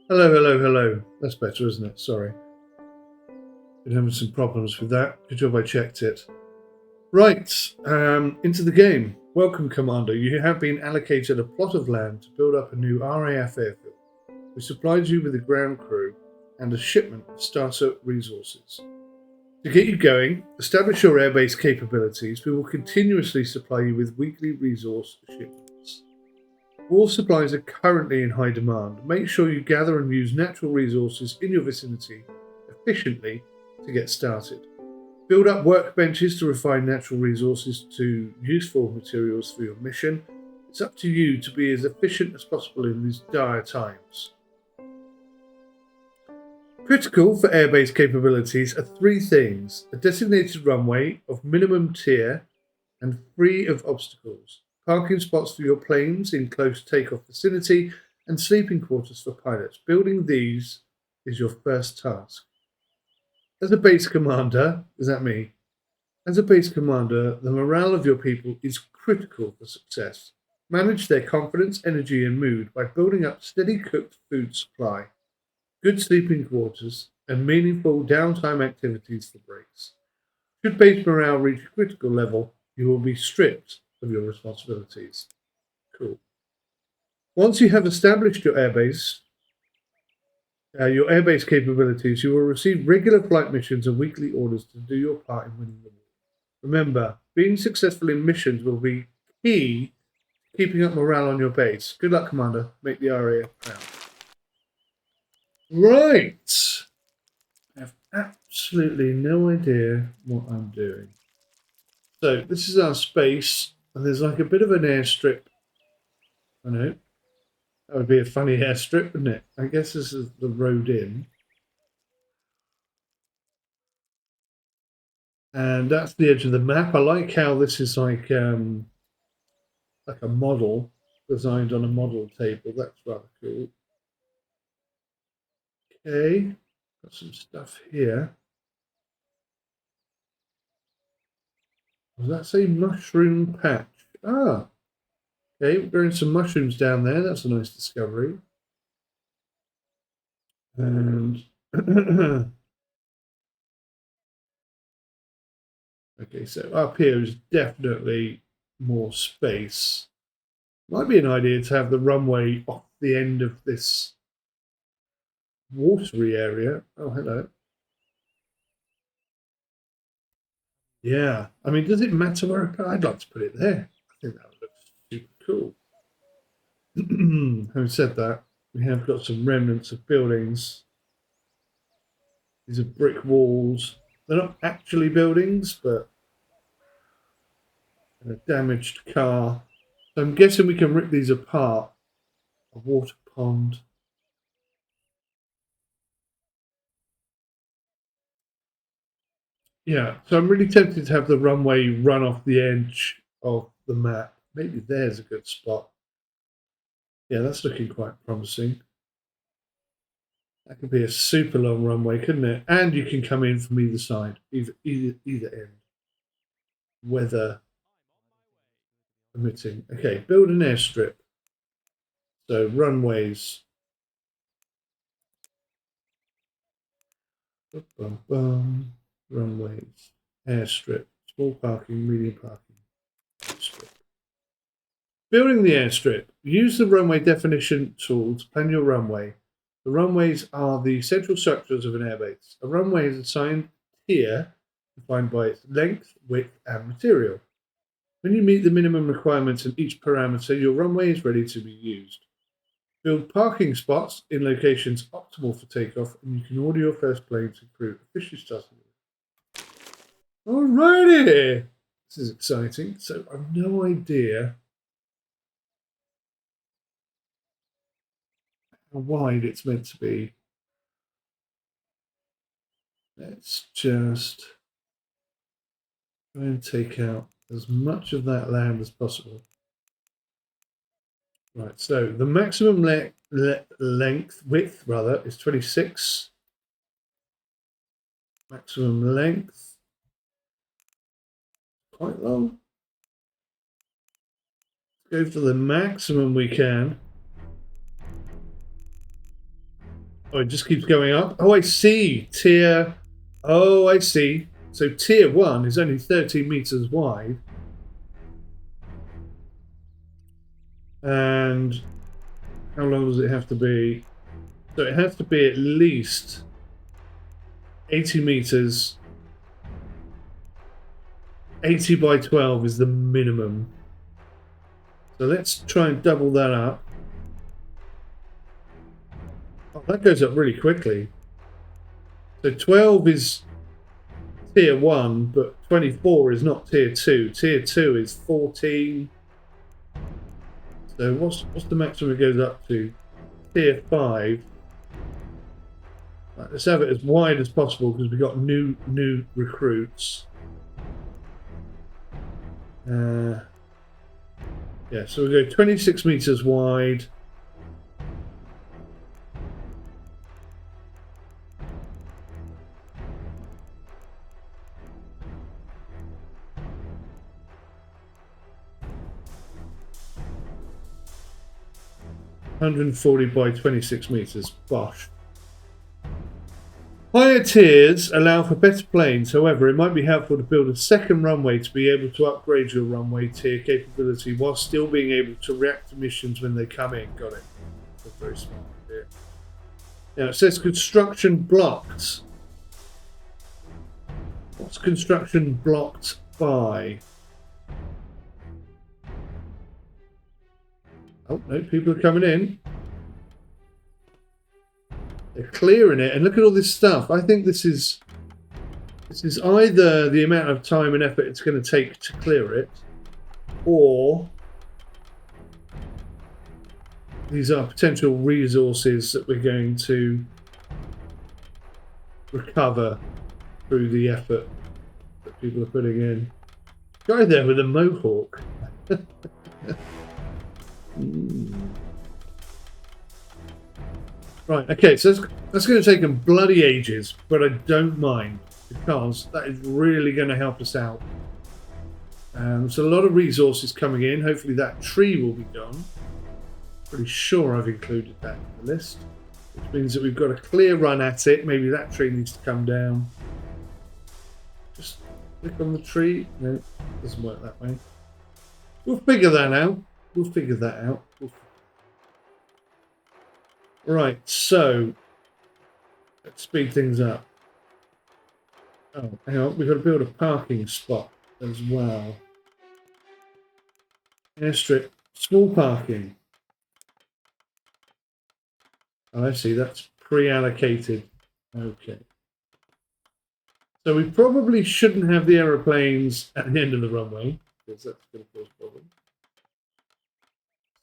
Hello, hello, hello. That's better, isn't it? Sorry. Been having some problems with that. Good job I checked it. Right, into the game. Welcome, Commander. You have been allocated a plot of land to build up a new RAF airfield. We supplied you with a ground crew and a shipment of starter resources. To get you going, establish your airbase capabilities. We will continuously supply you with weekly resource shipments. War supplies are currently in high demand. Make sure you gather and use natural resources in your vicinity efficiently to get started. Build up workbenches to refine natural resources to useful materials for your mission. It's up to you to be as efficient as possible in these dire times. Critical for airbase capabilities are three things: a designated runway of minimum tier and free of obstacles, parking spots for your planes in close takeoff vicinity, and sleeping quarters for pilots. Building these is your first task. As a base commander, is that me? As a base commander, the morale of your people is critical for success. Manage their confidence, energy, and mood by building up steady cooked food supply, good sleeping quarters, and meaningful downtime activities for breaks. Should base morale reach a critical level, you will be stripped of your responsibilities. Cool. Once you have established your airbase capabilities, you will receive regular flight missions and weekly orders to do your part in winning the war. Remember, being successful in missions will be key to keeping up morale on your base. Good luck, Commander. Make the RAF proud. Right. I have absolutely no idea what I'm doing. So this is our space, and there's like a bit of an airstrip. I know. That would be a funny airstrip, wouldn't it? I guess this is the road in. And that's the edge of the map. I like how this is like a model designed on a model table. That's rather cool. Okay, got some stuff here. Does that say mushroom patch? Ah, okay, we're growing some mushrooms down there. That's a nice discovery. And okay, so up here is definitely more space. Might be an idea to have the runway off the end of this watery area. Oh, hello. Yeah, I mean, does it matter where I put it? I'd like to put it there. I think that would look super cool. Having said that, we have got some remnants of buildings. These are brick walls. They're not actually buildings, but a damaged car. So I'm guessing we can rip these apart. A water pond. Yeah, so I'm really tempted to have the runway run off the edge of the map. Maybe there's a good spot. Yeah, that's looking quite promising. That could be a super long runway, couldn't it? And you can come in from either side, either end. Weather permitting. Okay, build an airstrip. So runways. Runways. Airstrip. Small parking, medium parking. Airstrip. Building the airstrip. Use the runway definition tool to plan your runway. The runways are the central structures of an airbase. A runway is assigned tier defined by its length, width, and material. When you meet the minimum requirements in each parameter, your runway is ready to be used. Build parking spots in locations optimal for takeoff, and you can order your first plane to crew officially starting. Alrighty! This is exciting. So I've no idea how wide it's meant to be. Let's just try and take out as much of that land as possible. Right, so the maximum width is 26. Maximum length, quite long. Let's go for the maximum we can. Oh, it just keeps going up. Oh, I see. Oh, I see. So tier 1 is only 13 meters wide. And how long does it have to be? So it has to be at least 80 meters. 80 by 12 is the minimum. So let's try and double that up. Oh, that goes up really quickly. So 12 is tier 1, but 24 is not tier 2. Tier 2 is 14. So what's the maximum it goes up to? Tier 5. Right, let's have it as wide as possible because we've got new recruits. Yeah, so we go 26 meters wide. $140 by 26 meters. Bosh. Higher tiers allow for better planes, however, it might be helpful to build a second runway to be able to upgrade your runway tier capability while still being able to react to missions when they come in. Got it. That's a very smart idea. Now it says construction blocked. What's construction blocked by? Oh, no, people are coming in. They're clearing it, and look at all this stuff. I think this is either the amount of time and effort it's going to take to clear it, or these are potential resources that we're going to recover through the effort that people are putting in. Guy there with a mohawk. Right, okay, so that's going to take them bloody ages, but I don't mind, because that is really going to help us out. So a lot of resources coming in. Hopefully that tree will be done. Pretty sure I've included that in the list, which means that we've got a clear run at it. Maybe that tree needs to come down. Just click on the tree. No, it doesn't work that way. We'll figure that out. Right, so let's speed things up. Oh, hang on, we've got to build a parking spot as well. Airstrip, small parking. Oh, I see, that's pre-allocated. Okay. So we probably shouldn't have the aeroplanes at the end of the runway, because that's going to cause problems.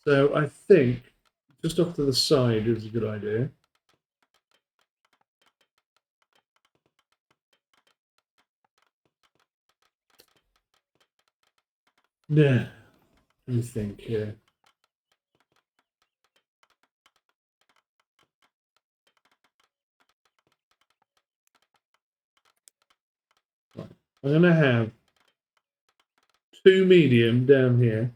So I think just off to the side is a good idea. Yeah, let me think here. Right. I'm going to have 2 medium down here.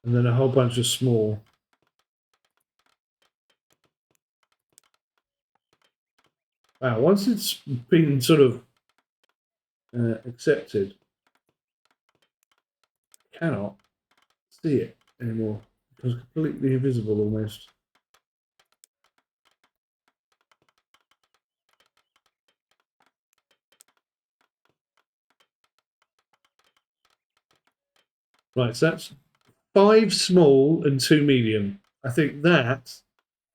And then a whole bunch of small. Wow, once it's been sort of accepted, I cannot see it anymore. It's completely invisible almost. Right, so that's 5 small and 2 medium. I think that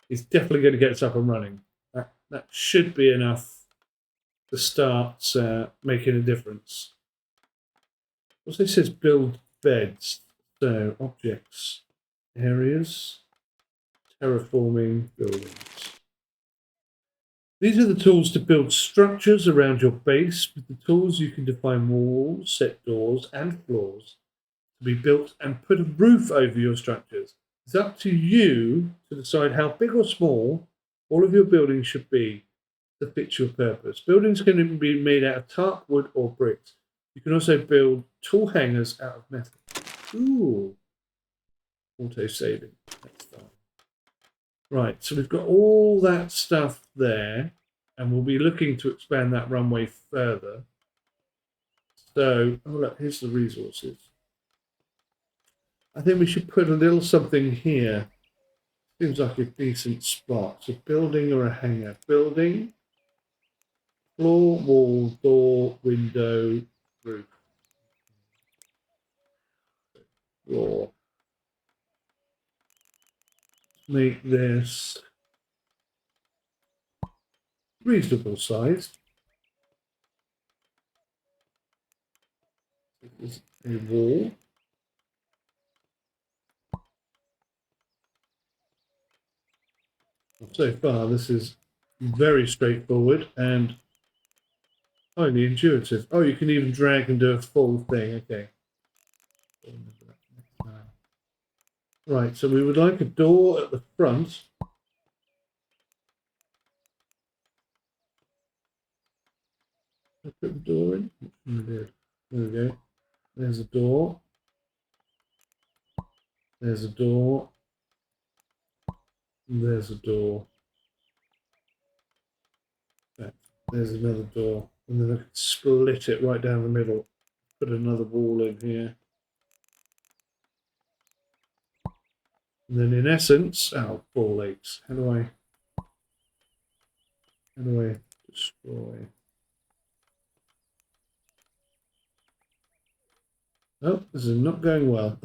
is definitely going to get us up and running. That should be enough to start making a difference. Also, it says build beds. So objects, areas, terraforming buildings. These are the tools to build structures around your base. With the tools, you can define walls, set doors, and floors to be built and put a roof over your structures. It's up to you to decide how big or small all of your buildings should be to fit your purpose. Buildings can be made out of tarp, wood, or bricks. You can also build tool hangers out of metal. Ooh. Auto saving. That's fine. Right, so we've got all that stuff there, and we'll be looking to expand that runway further. So, oh look, here's the resources. I think we should put a little something here. Seems like a decent spot. So building or a hangar? Building, floor, wall, door, window, roof. Floor. Make this reasonable size. This is a wall. So far, this is very straightforward and highly intuitive. Oh, you can even drag and do a full thing. Okay. Right, so we would like a door at the front. Put the door in. There we go. There's a door. There's a door. There's a door. There's another door. And then I could split it right down the middle. Put another wall in here. And then in essence, oh, ball aches. How do I destroy? Oh, this is not going well.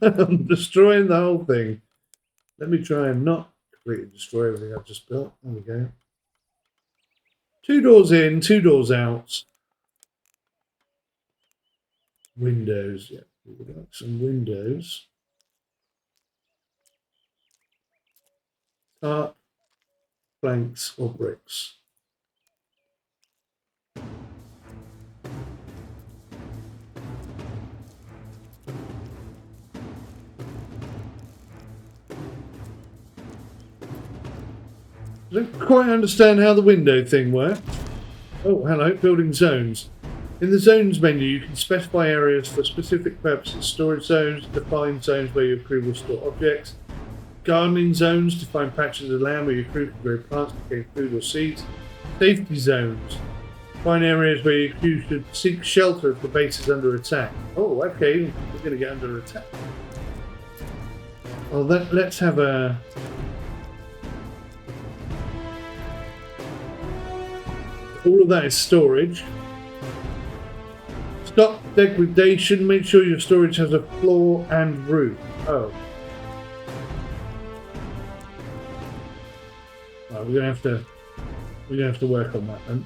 I'm destroying the whole thing. Let me try and not completely destroy everything I've just built. There we go. 2 doors in, 2 doors out. Windows, yeah, we would like some windows. Tarp, planks, or bricks. I don't quite understand how the window thing works. Oh, hello, building zones. In the zones menu, you can specify areas for specific purposes. Storage zones, define zones where your crew will store objects. Gardening zones, define patches of land where your crew can grow plants, contain food or seeds. Safety zones, define areas where your crew should seek shelter if the base is under attack. Oh, okay, we're going to get under attack. Well, let's have a... All of that is storage. Stop degradation. Make sure your storage has a floor and roof. Oh. Well, we're gonna have to work on that then.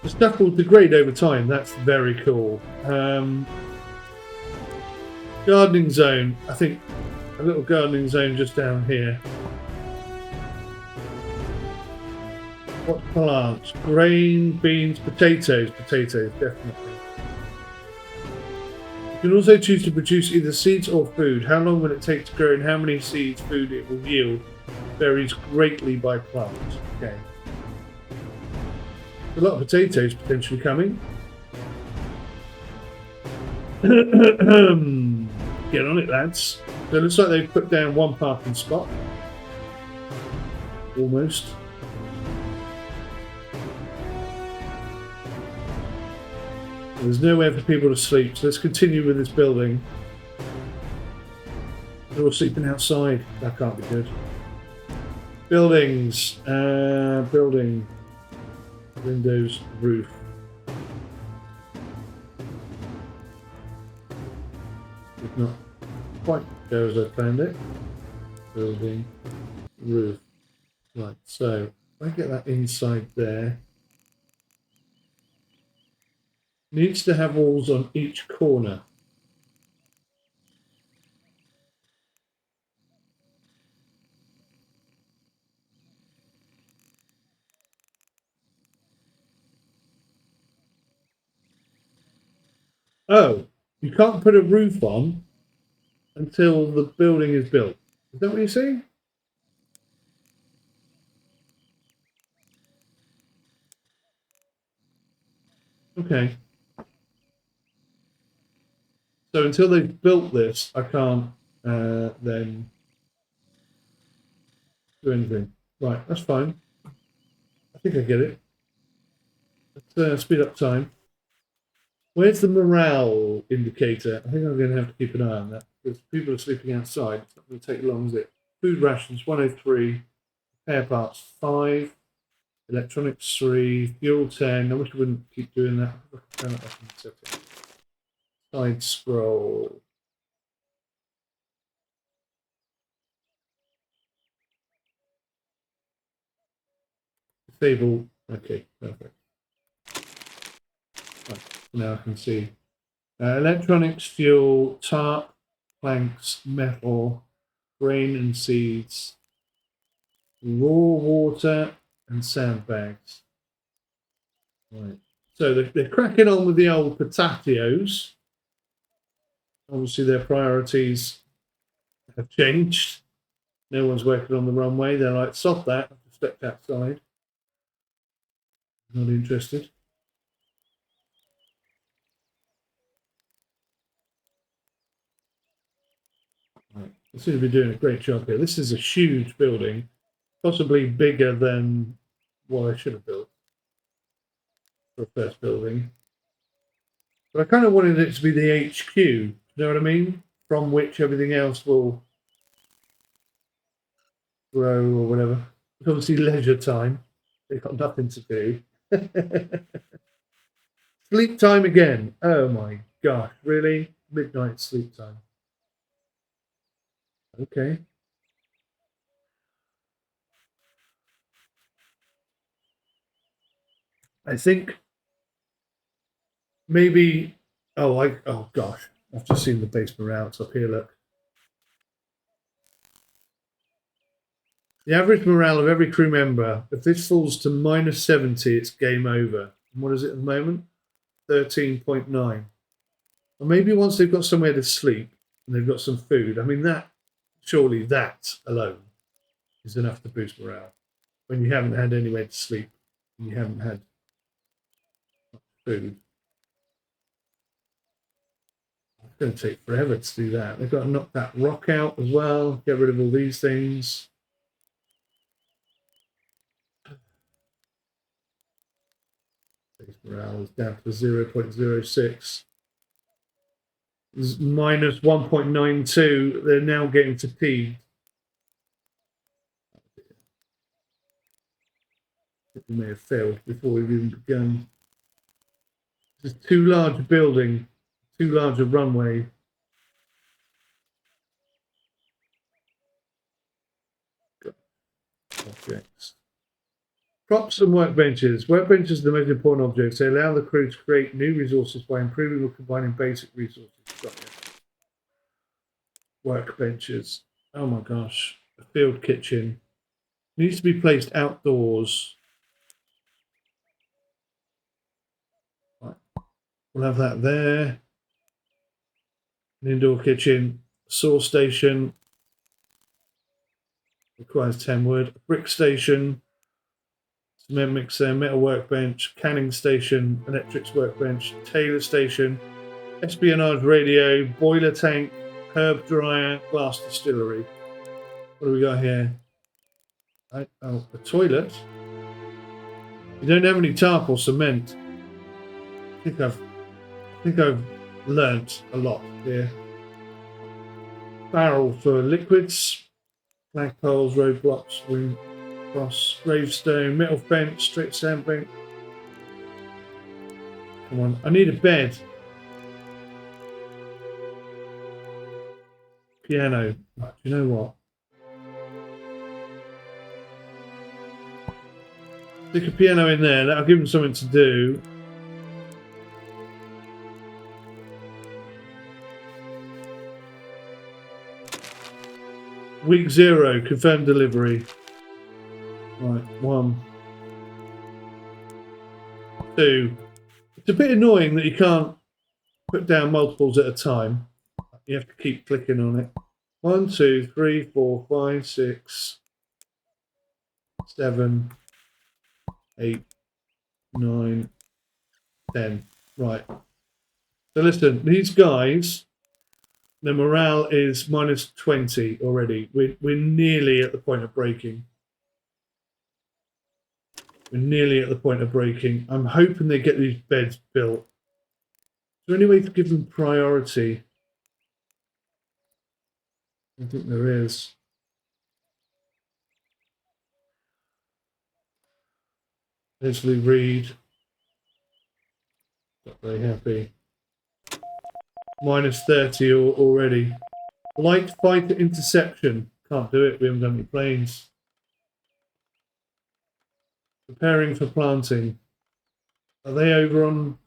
The stuff will degrade over time. That's very cool. Gardening zone. I think a little gardening zone just down here. What plants? Grain, beans, potatoes. Potatoes, definitely. You can also choose to produce either seeds or food. How long will it take to grow and how many seeds food it will yield varies greatly by plant. Okay. A lot of potatoes potentially coming. Get on it, lads. So it looks like they've put down 1 parking spot. Almost. There's nowhere for people to sleep, so let's continue with this building. They're all sleeping outside. That can't be good. Buildings. Building. Windows. Roof. Did not quite go as I planned it. Building. Roof. Right, so if I get that inside there. Needs to have walls on each corner. Oh, you can't put a roof on until the building is built. Is that what you're saying? Okay. So So until they've built this, I can't then do anything. Right, that's fine. I think I get it. Let's speed up time. Where's the morale indicator? I think I'm going to have to keep an eye on that because people are sleeping outside. It's not going to take long, is it? Food rations 103, repair parts 5, electronics 3, fuel 10. I wish I wouldn't keep doing that. Side scroll. Disable. Okay, perfect. Right, now I can see. Electronics, fuel, tarp, planks, metal, grain and seeds, raw water, and sandbags. Right. So they're cracking on with the old potatoes. Obviously, their priorities have changed. No one's working on the runway. They're like, sod that. I've just stepped outside. Not interested. Right. They seem to be doing a great job here. This is a huge building, possibly bigger than what I should have built for a first building. But I kind of wanted it to be the HQ, you know what I mean? From which everything else will grow or whatever. It's obviously leisure time. They've got nothing to do. Sleep time again. Oh my gosh, really? Midnight sleep time. Okay. I think maybe, oh gosh, I've just seen the base morale. It's up here, look. The average morale of every crew member, if this falls to -70, it's game over. And what is it at the moment? 13.9. Or maybe once they've got somewhere to sleep and they've got some food, I mean, that, surely that alone is enough to boost morale. When you haven't had anywhere to sleep and you haven't had food. It's going to take forever to do that. They've got to knock that rock out as well, get rid of all these things. Base morale is down to 0.06. It's minus 1.92. They're now getting fatigued. We may have failed before we've even begun. This is too large a building, too large a runway. Objects. Props and workbenches. Workbenches are the most important objects. They allow the crew to create new resources by improving or combining basic resources. Workbenches. Oh my gosh. A field kitchen. Needs to be placed outdoors. Right. We'll have that there. An indoor kitchen. Sauce station. Requires 10 wood. A brick station. Cement mixer, metal workbench, canning station, electrics workbench, tailor station, espionage radio, boiler tank, herb dryer, glass distillery. What do we got here? Oh, a toilet. You don't have any tarp or cement. I think I've learnt a lot here. Barrel for liquids, flagpoles, roadblocks, room. Cross, gravestone, metal fence, straight sandbank. Come on, I need a bed. Piano. Oh, do you know what? Stick a piano in there, that'll give them something to do. Week 0, confirmed delivery. Right, 1, 2. It's a bit annoying that you can't put down multiples at a time. You have to keep clicking on it. 1, 2, 3, 4, 5, 6, 7, 8, 9, 10. Right. So listen, these guys The morale is -20 already. We're nearly at the point of breaking. We're nearly at the point of breaking. I'm hoping they get these beds built. Is there any way to give them priority? I think there is. Leslie Reed. Not very happy. -30 already. Light fighter interception. Can't do it. We haven't done any planes. Preparing for planting. Are they over on...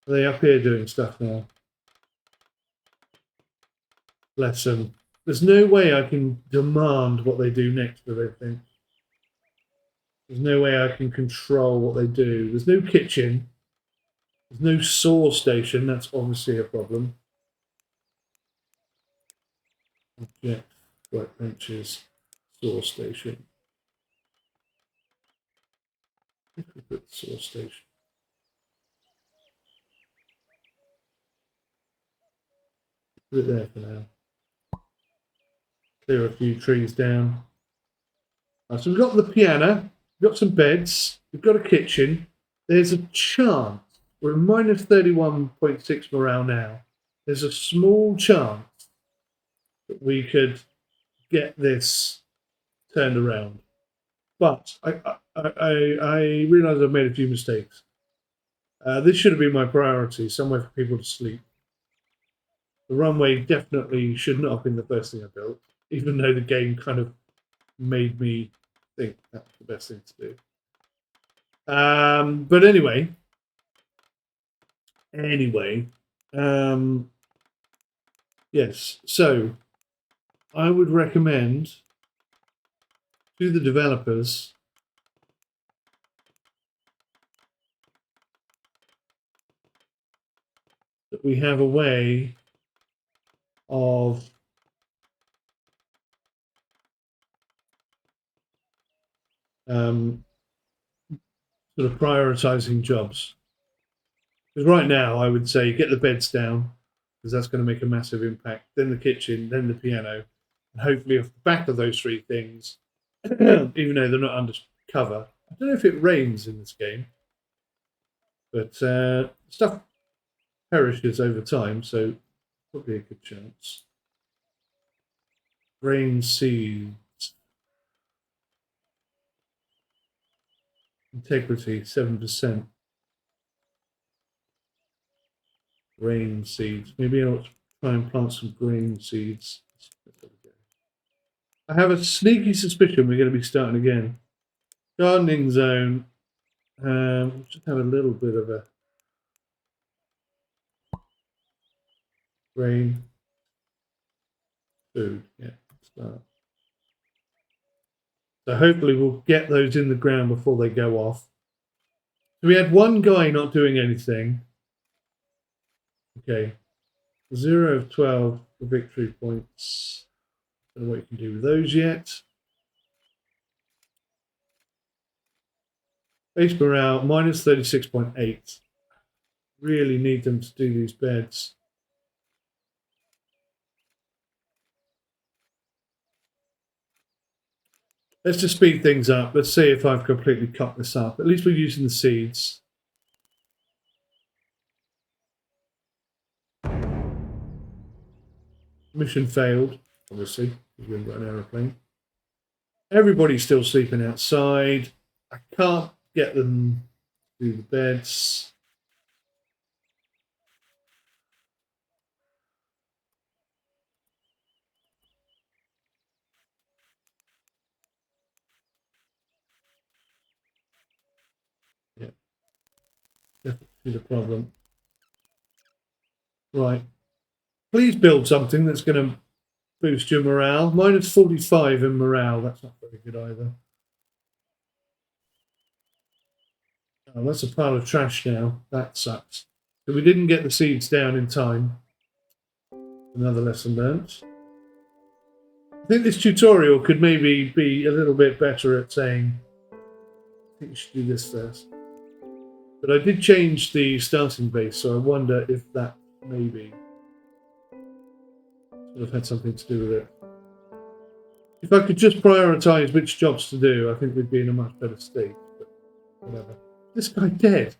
Are they up here doing stuff now? Bless them. There's no way I can demand what they do next with everything. There's no way I can control what they do. There's no kitchen. There's no saw station. That's obviously a problem. Object, workbenches, saw station. If we put the saw station. Put it there for now. Clear a few trees down. Right, so we've got the piano, we've got some beds, we've got a kitchen. There's a chance, we're at -31.6 morale now. There's a small chance that we could get this turned around. But I realise I've made a few mistakes. This should have been my priority, somewhere for people to sleep. The runway definitely should not have been the first thing I built, even though the game kind of made me think that's the best thing to do. But anyway, yes, so I would recommend to the developers that we have a way of sort of prioritizing jobs. Because right now I would say get the beds down, because that's going to make a massive impact, then the kitchen, then the piano, and hopefully off the back of those three things, even though they're not under cover. I don't know if it rains in this game, but stuff perishes over time, so probably a good chance. Grain seeds. Integrity, 7%. Grain seeds. Maybe I'll try and plant some grain seeds. I have a sneaky suspicion we're going to be starting again. Gardening zone. Just have a little bit of a grain. Food. Yeah, start. So hopefully we'll get those in the ground before they go off. So we had one guy not doing anything. Okay. 0 of 12 for victory points. Don't know what you can do with those yet. Base morale, -36.8. Really need them to do these beds. Let's just speed things up. Let's see if I've completely cut this up. At least we're using the seeds. Mission failed, obviously, because we haven't got an aeroplane. Everybody's still sleeping outside. I can't get them to do the beds. Yeah, definitely the problem. Right. Please build something that's going to boost your morale. -45 in morale. That's not very good either. Oh, that's a pile of trash now. That sucks. So we didn't get the seeds down in time. Another lesson learnt. I think this tutorial could maybe be a little bit better at saying, I think you should do this first. But I did change the starting base, so I wonder if that maybe Would have had something to do with it. If I could just prioritise which jobs to do, I think we'd be in a much better state. But whatever. This guy dead.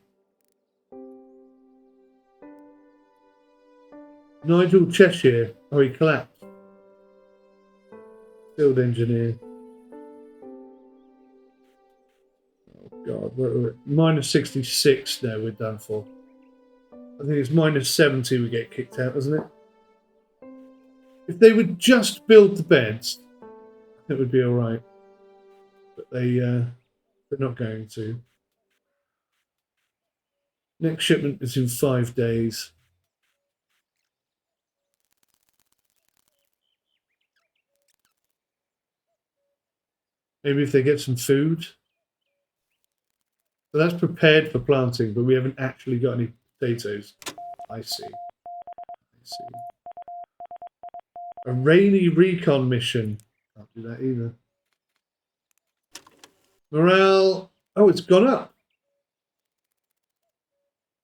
𝗦𝘁𝗂𝗂𝗯𝘀𝗂. Oh, he collapsed. Field engineer. Oh God, we're -66 now. We're done for. I think it's -70 we get kicked out, isn't it? If they would just build the beds, it would be all right. But they're not going to. Next shipment is in 5 days. Maybe if they get some food. So that's prepared for planting, but we haven't actually got any potatoes. I see. I see. A rainy recon mission. Can't do that either. Morale. Oh, it's gone up.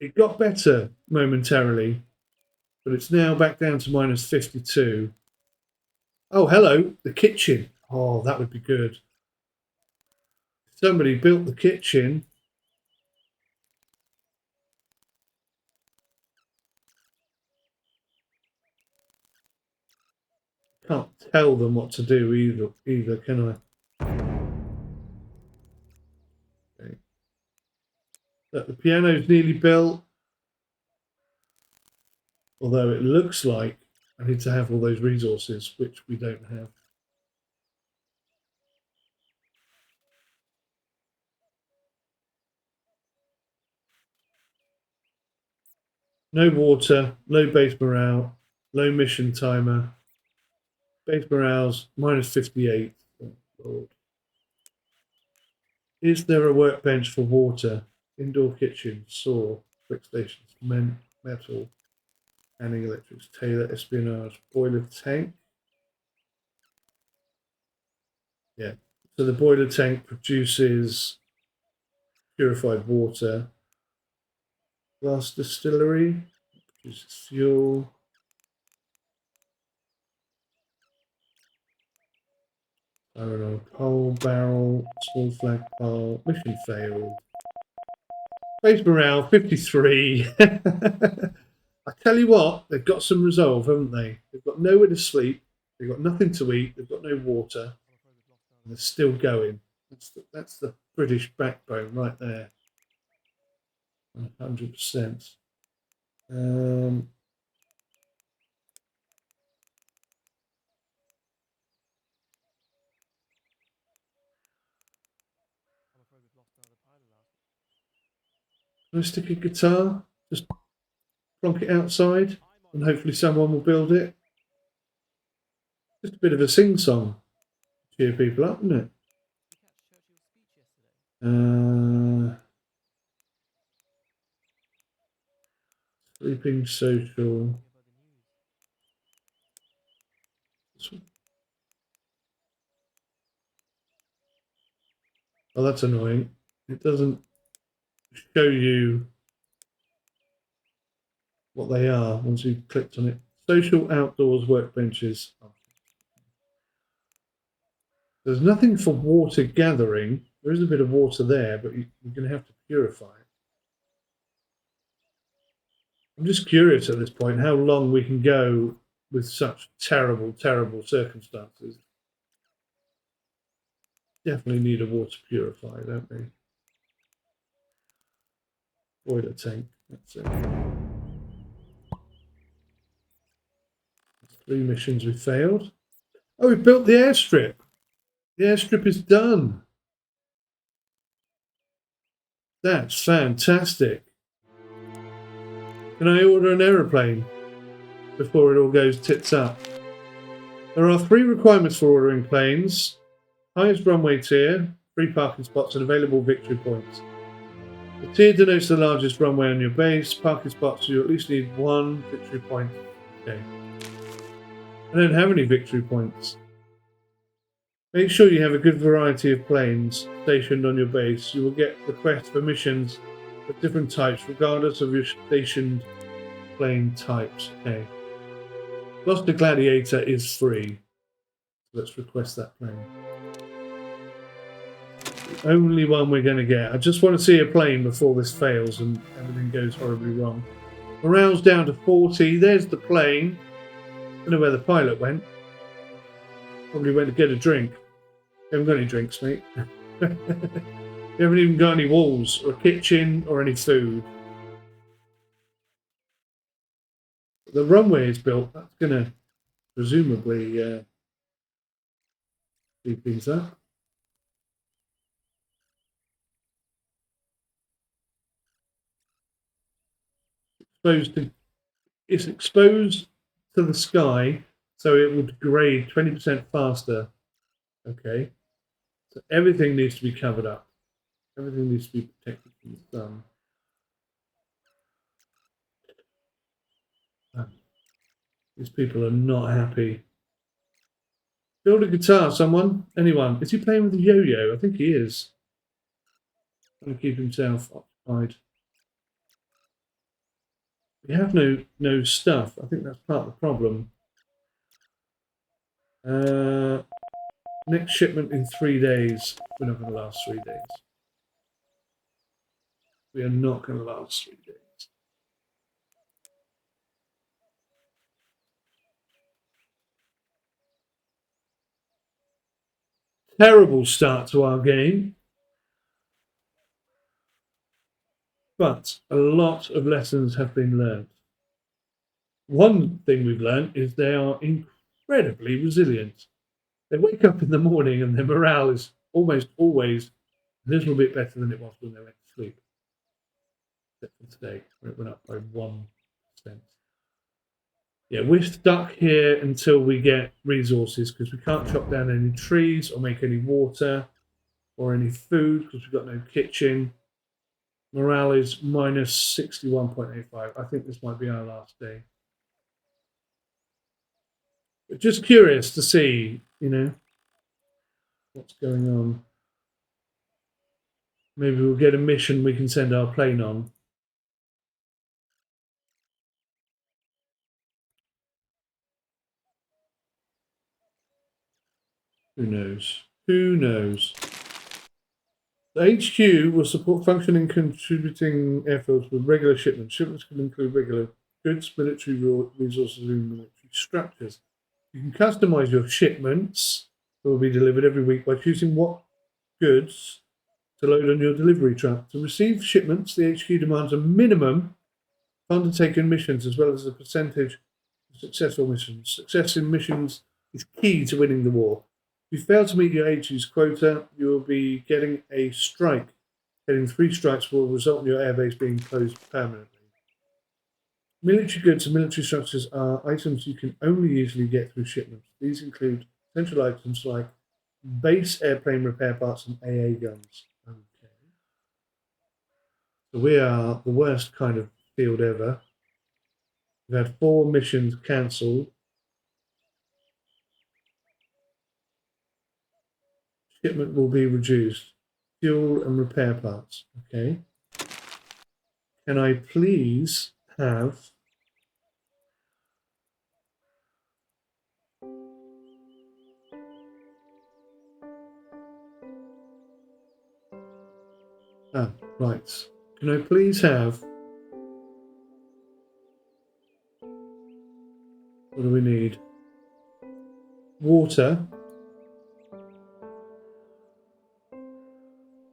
It got better momentarily, but it's now back down to -52. Oh, hello. The kitchen. Oh, that would be good. Somebody built the kitchen. Can't tell them what to do either, can I? Okay. Look, the piano's nearly built. Although it looks like I need to have all those resources, which we don't have. No water, low base morale, low mission timer. Base morale's -58. Oh, Lord. Is there a workbench for water? Indoor kitchen, saw, brick station, cement, metal, canning electrics, tailor, espionage, boiler tank. Yeah, so the boiler tank produces purified water. Glass distillery produces fuel. I don't know, pole, barrel, small flag pole, mission failed. Base morale, 53. I tell you what, they've got some resolve, haven't they? They've got nowhere to sleep, they've got nothing to eat, they've got no water, and they're still going. That's the British backbone right there. 100%. Can I stick a guitar? Just plonk it outside and hopefully someone will build it. Just a bit of a sing-song. Cheer people up, isn't it? Sleeping social. Oh, that's annoying. It doesn't show you what they are once you've clicked on it. Social outdoors workbenches. Oh. There's nothing for water gathering. There is a bit of water there, but you're going to have to purify it. I'm just curious at this point how long we can go with such terrible, terrible circumstances. Definitely need a water purifier, don't we? Boiler tank, that's it. That's 3 missions we failed. Oh, we built the airstrip. The airstrip is done. That's fantastic. Can I order an aeroplane before it all goes tits up? There are 3 requirements for ordering planes. Highest runway tier, 3 parking spots and available victory points. The tier denotes the largest runway on your base. Parking spots, you at least need 1 victory point. Okay. I don't have any victory points. Make sure you have a good variety of planes stationed on your base. You will get requests for missions of different types regardless of your stationed plane types. Okay. Gloucester Gladiator is free. Let's request that plane. The only one we're going to get. I just want to see a plane before this fails and everything goes horribly wrong. Morale's down to 40. There's the plane. I don't know where the pilot went. Probably went to get a drink. You haven't got any drinks, mate. You haven't even got any walls or a kitchen or any food. The runway is built. That's going to presumably speed things up. It's exposed to the sky, so it will degrade 20% faster. Okay. So everything needs to be covered up. Everything needs to be protected from the sun. These people are not happy. Build a guitar, someone. Anyone. Is he playing with a yo-yo? I think he is. Trying to keep himself occupied. We have no stuff. I think that's part of the problem. Next shipment in 3 days. We're not going to last 3 days. We are not going to last 3 days. Terrible start to our game. But a lot of lessons have been learned. One thing we've learned is they are incredibly resilient. They wake up in the morning and their morale is almost always a little bit better than it was when they went to sleep. Except for today, where it went up by 1%. Yeah, we're stuck here until we get resources because we can't chop down any trees or make any water or any food because we've got no kitchen. Morale is minus 61.85. I think this might be our last day. But just curious to see, what's going on. Maybe we'll get a mission we can send our plane on. Who knows? Who knows? The HQ will support functioning contributing airfields with regular shipments. Shipments can include regular goods, military resources, and military structures. You can customize your shipments that will be delivered every week by choosing what goods to load on your delivery truck. To receive shipments, the HQ demands a minimum of undertaken missions as well as a percentage of successful missions. Success in missions is key to winning the war. If you fail to meet your HQ's quota, you will be getting a strike. Getting 3 strikes will result in your airbase being closed permanently. Military goods and military structures are items you can only usually get through shipments. These include essential items like base airplane repair parts and AA guns. Okay. So we are the worst kind of field ever. We've had 4 missions cancelled. Shipment will be reduced. Fuel and repair parts. Okay. Can I please have right. Can I please have what do we need? Water.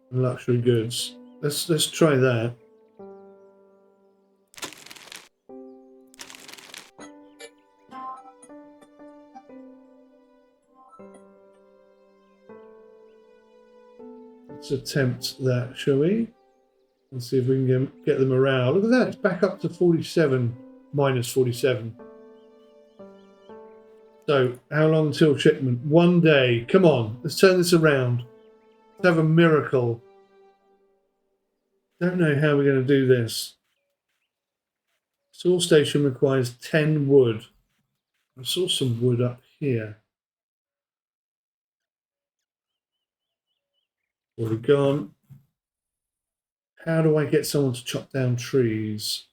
Luxury goods. Let's try that. Let's attempt that, shall we? Let's see if we can get the morale. Look at that, it's back up to 47, minus 47. So, how long till shipment? 1 day. Come on, let's turn this around. Let's have a miracle. Don't know how we're going to do this. Source station requires 10 wood. I saw some wood up here. Already gone. How do I get someone to chop down trees?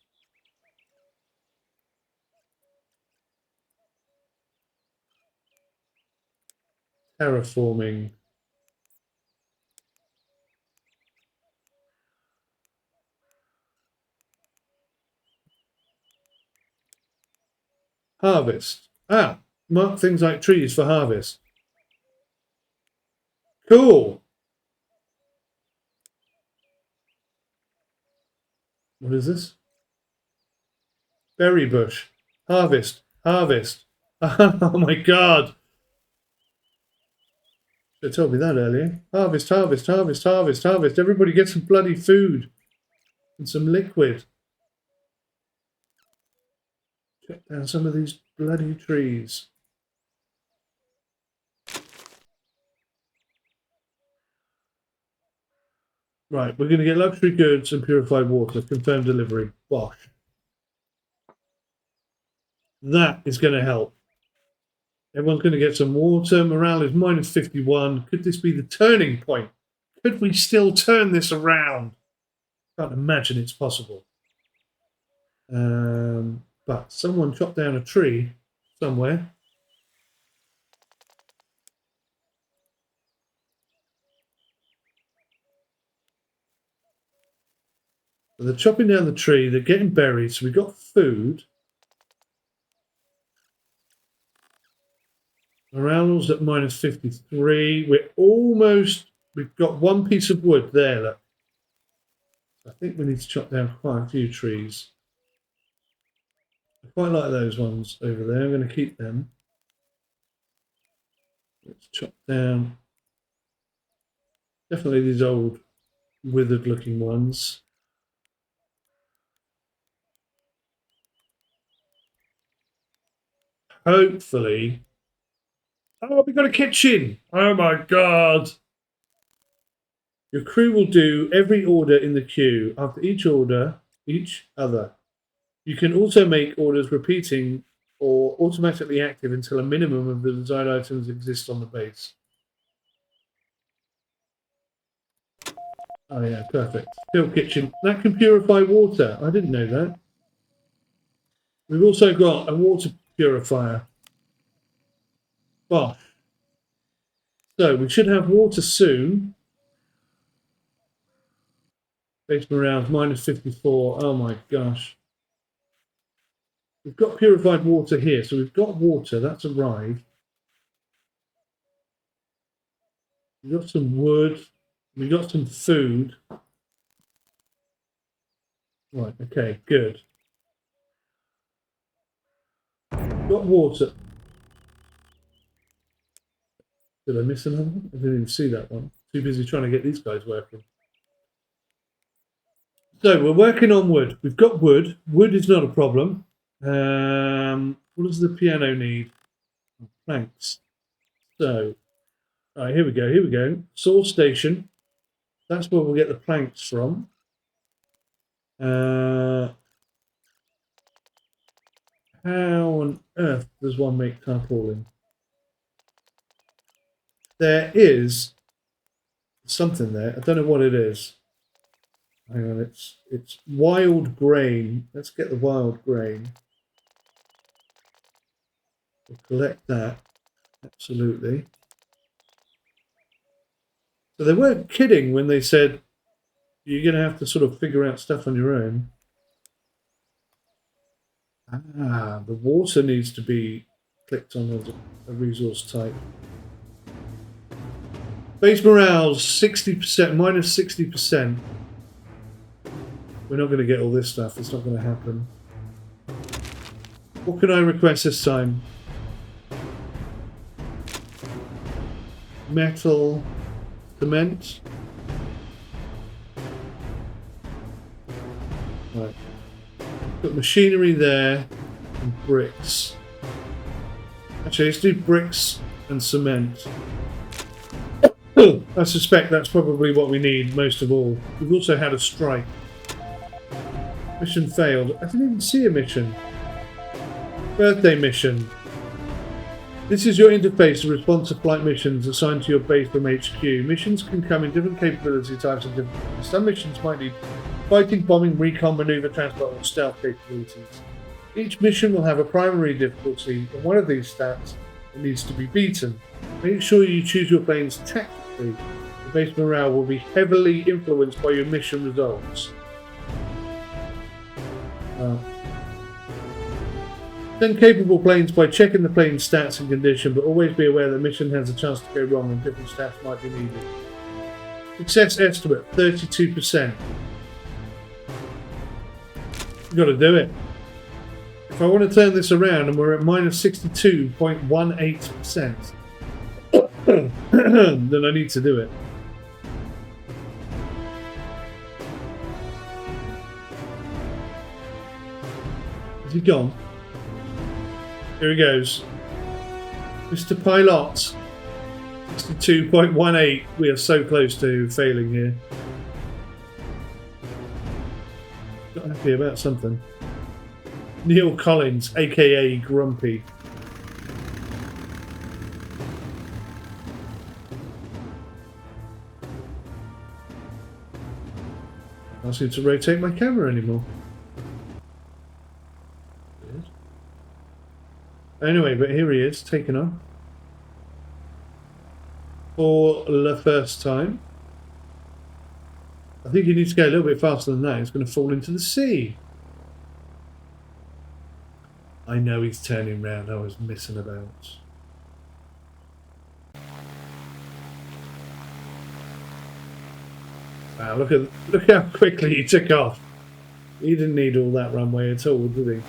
terraforming. Harvest. Ah, mark things like trees for harvest. Cool. What is this? Berry bush. Harvest. Harvest. Oh my god. Should have told me that earlier. Harvest, harvest, harvest, harvest, harvest. Everybody get some bloody food. And some liquid. Check down some of these bloody trees. Right, we're going to get luxury goods and purified water. Confirmed delivery. Bosh. That is going to help. Everyone's going to get some water. Morale is minus 51. Could this be the turning point? Could we still turn this around? Can't imagine it's possible. But someone chopped down a tree somewhere. So they're chopping down the tree. They're getting buried. So we've got food. Morale's at minus 53. We're almost... We've got one piece of wood there, look. I think we need to chop down quite a few trees. I quite like those ones over there. I'm going to keep them. Let's chop down. Definitely these old withered looking ones. Hopefully. Oh, we've got a kitchen. Oh my god. Your crew will do every order in the queue. After each order, each other. You can also make orders repeating or automatically active until a minimum of the desired items exist on the base. Oh yeah, perfect. Fill kitchen. That can purify water. I didn't know that. We've also got a water purifier. Bosh. So we should have water soon. Base morale minus 54. Oh my gosh. We've got purified water here. So we've got water. That's arrived. We've got some wood. We've got some food. Right. Okay. Good. We've got water. Did I miss another one? I didn't even see that one. Too busy trying to get these guys working. So we're working on wood. We've got wood. Wood is not a problem. What does the piano need? Planks. So, all right, here we go. Here we go. Source station. That's where we'll get the planks from. How on earth does one make tarpaulin? There is something there. I don't know what it is. Hang on, it's wild grain. Let's get the wild grain. We'll collect that. Absolutely. So they weren't kidding when they said you're going to have to sort of figure out stuff on your own. Ah, the water needs to be clicked on as a resource type. Base morale 60%, minus 60%. We're not going to get all this stuff. It's not going to happen. What can I request this time? Metal, cement. Right. Got machinery there and bricks. Actually, let's do bricks and cement. I suspect that's probably what we need most of all. We've also had a strike. Mission failed. I didn't even see a mission. Birthday mission. This is your interface to respond to flight missions assigned to your base from HQ. Missions can come in different capability types and different. Some missions might need fighting, bombing, recon, maneuver, transport, or stealth capabilities. Each mission will have a primary difficulty, and one of these stats needs to be beaten. Make sure you choose your planes tactically. The base morale will be heavily influenced by your mission results. Send capable planes by checking the plane's stats and condition, but always be aware the mission has a chance to go wrong and different stats might be needed. Success estimate 32%. You've got to do it. If I want to turn this around and we're at minus 62.18%, then I need to do it. Has he gone? Here he goes. Mr. Pilot. 62.18. We are so close to failing here. Not happy about something. Neil Collins, aka Grumpy. I don't seem to rotate my camera anymore. Anyway, but here he is, taken on. For the first time. I think he needs to go a little bit faster than that. He's going to fall into the sea. I know he's turning round. I was missing about. Wow, look how quickly he took off. He didn't need all that runway at all, did he?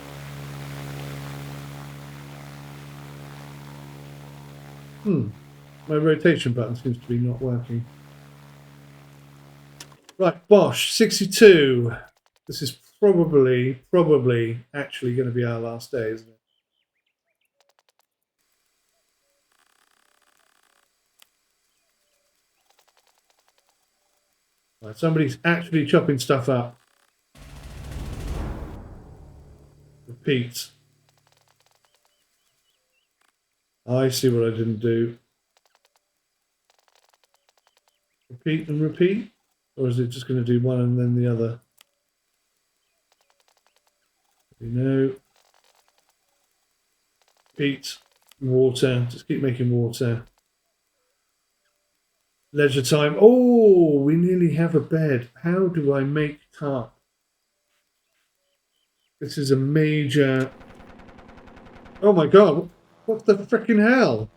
My rotation button seems to be not working. Right, Bosch, 62. This is probably actually going to be our last day, isn't it? Right, somebody's actually chopping stuff up. Repeat. I see what I didn't do. Repeat and repeat? Or is it just going to do one and then the other? No. Repeat. Water. Just keep making water. Leisure time. Oh, we nearly have a bed. How do I make tarp? This is a major... Oh my god. What the frickin' hell?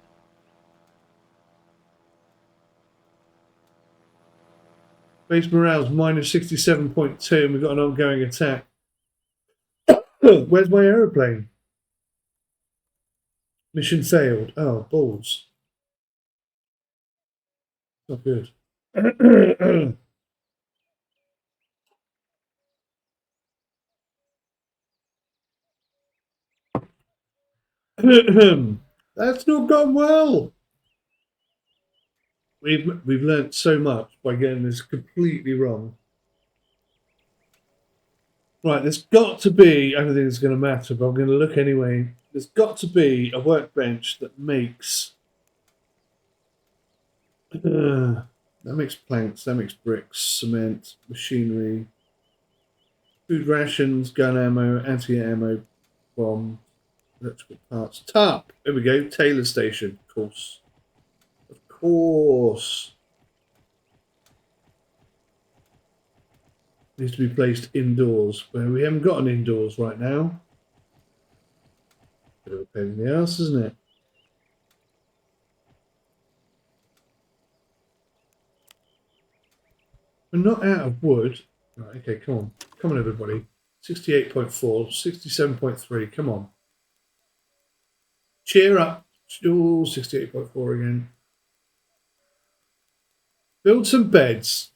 Base morale's minus 67.2 and we've got an ongoing attack. Where's my aeroplane? Mission failed. Oh, balls. Not good. That's not gone well. We've learnt so much by getting this completely wrong. Right, there's got to be, I don't think it's going to matter, but I'm going to look anyway. There's got to be a workbench that makes planks, that makes bricks, cement, machinery, food rations, gun ammo, anti-ammo, bomb, electrical parts, tarp. There we go, Taylor Station, of course. Of course. Needs to be placed indoors, but we haven't got an indoors right now. Bit of a pain in the ass, isn't it? We're not out of wood. Right, okay, come on. Come on, everybody. 68.4, 67.3, come on. Cheer up. Oh, 68.4 again. Build some beds,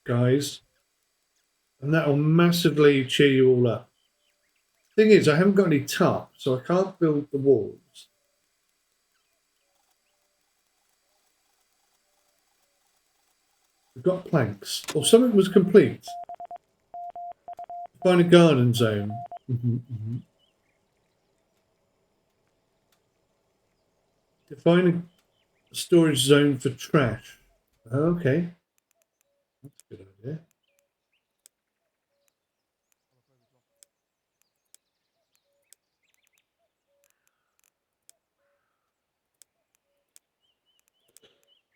guys. And that will massively cheer you all up. Thing is, I haven't got any tarp, so I can't build the walls. We've got planks. Or something was complete. Find a garden zone. Define a storage zone for trash. Okay. That's a good idea.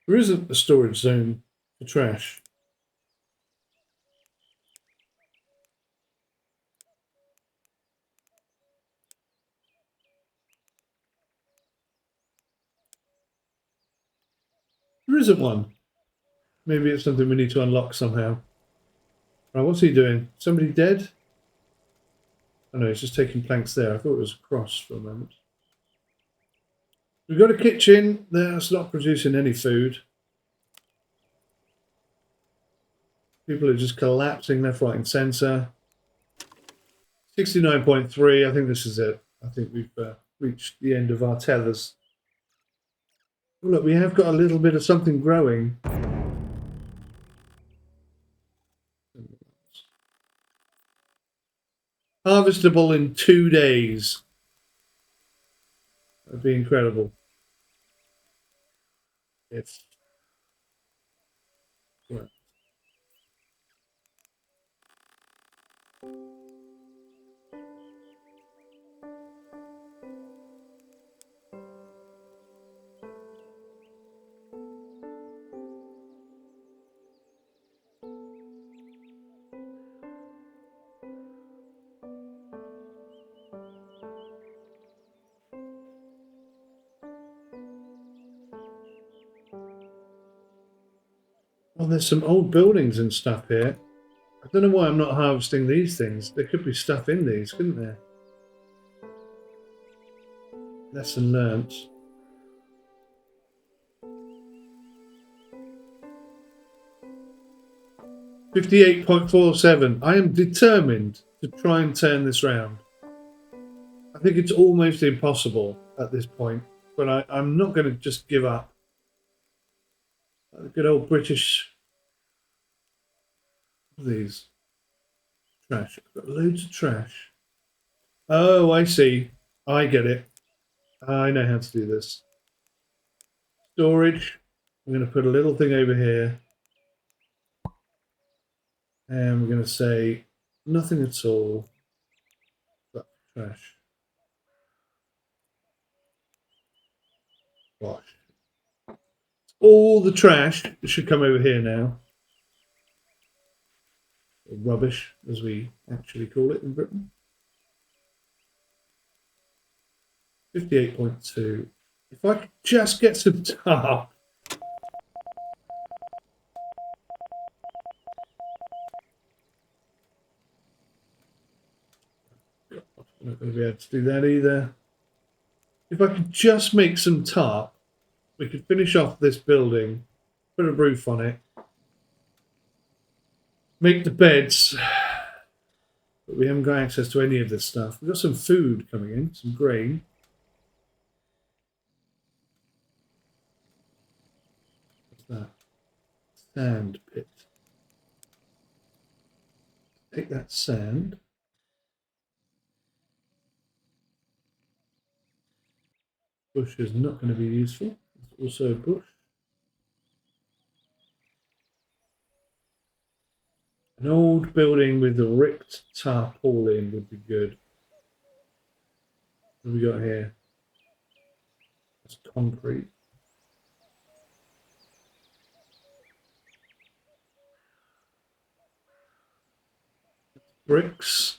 There isn't a storage zone for trash. There isn't one. Maybe it's something we need to unlock somehow. Right, what's he doing? Somebody dead? Oh no, he's just taking planks there. I thought it was a cross for a moment. We've got a kitchen that's not producing any food. People are just collapsing left, right, and centre. 69.3. I think this is it. I think we've reached the end of our tethers. Oh, look, we have got a little bit of something growing. Harvestable in 2 days. That'd be incredible. Yes. Right. Well, there's some old buildings and stuff here. I don't know why I'm not harvesting these things. There could be stuff in these, couldn't there? Lesson learnt. $58.47. I am determined to try and turn this round. I think it's almost impossible at this point, but I'm not going to just give up. Good old British. These trash. I've got loads of trash. Oh, I see. I get it. I know how to do this. Storage. I'm going to put a little thing over here. And we're going to say nothing at all but trash. Wash. All the trash should come over here now. Or rubbish, as we actually call it in Britain. 58.2. If I could just get some tarp. I'm not going to be able to do that either. If I could just make some tarp, we could finish off this building, put a roof on it, make the beds, but we haven't got access to any of this stuff. We've got some food coming in, some grain. What's that? Sand pit. Take that sand. Bush is not going to be useful. It's also a bush. An old building with a ripped tarpaulin would be good. What have we got here? That's concrete. Bricks.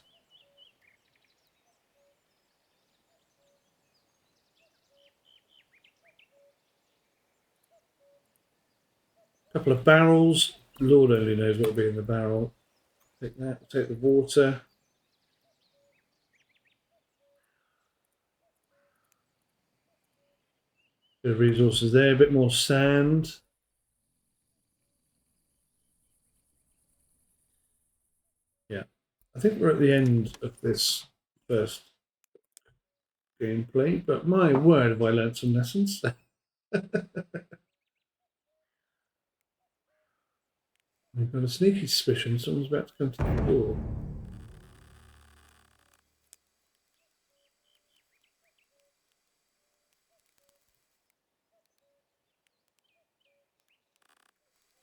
A couple of barrels. Lord only knows what will be in the barrel. Take that, take the water. Bit of resources there, a bit more sand. Yeah, I think we're at the end of this first gameplay, but my word, have I learned some lessons. I've got a sneaky suspicion someone's about to come to the door.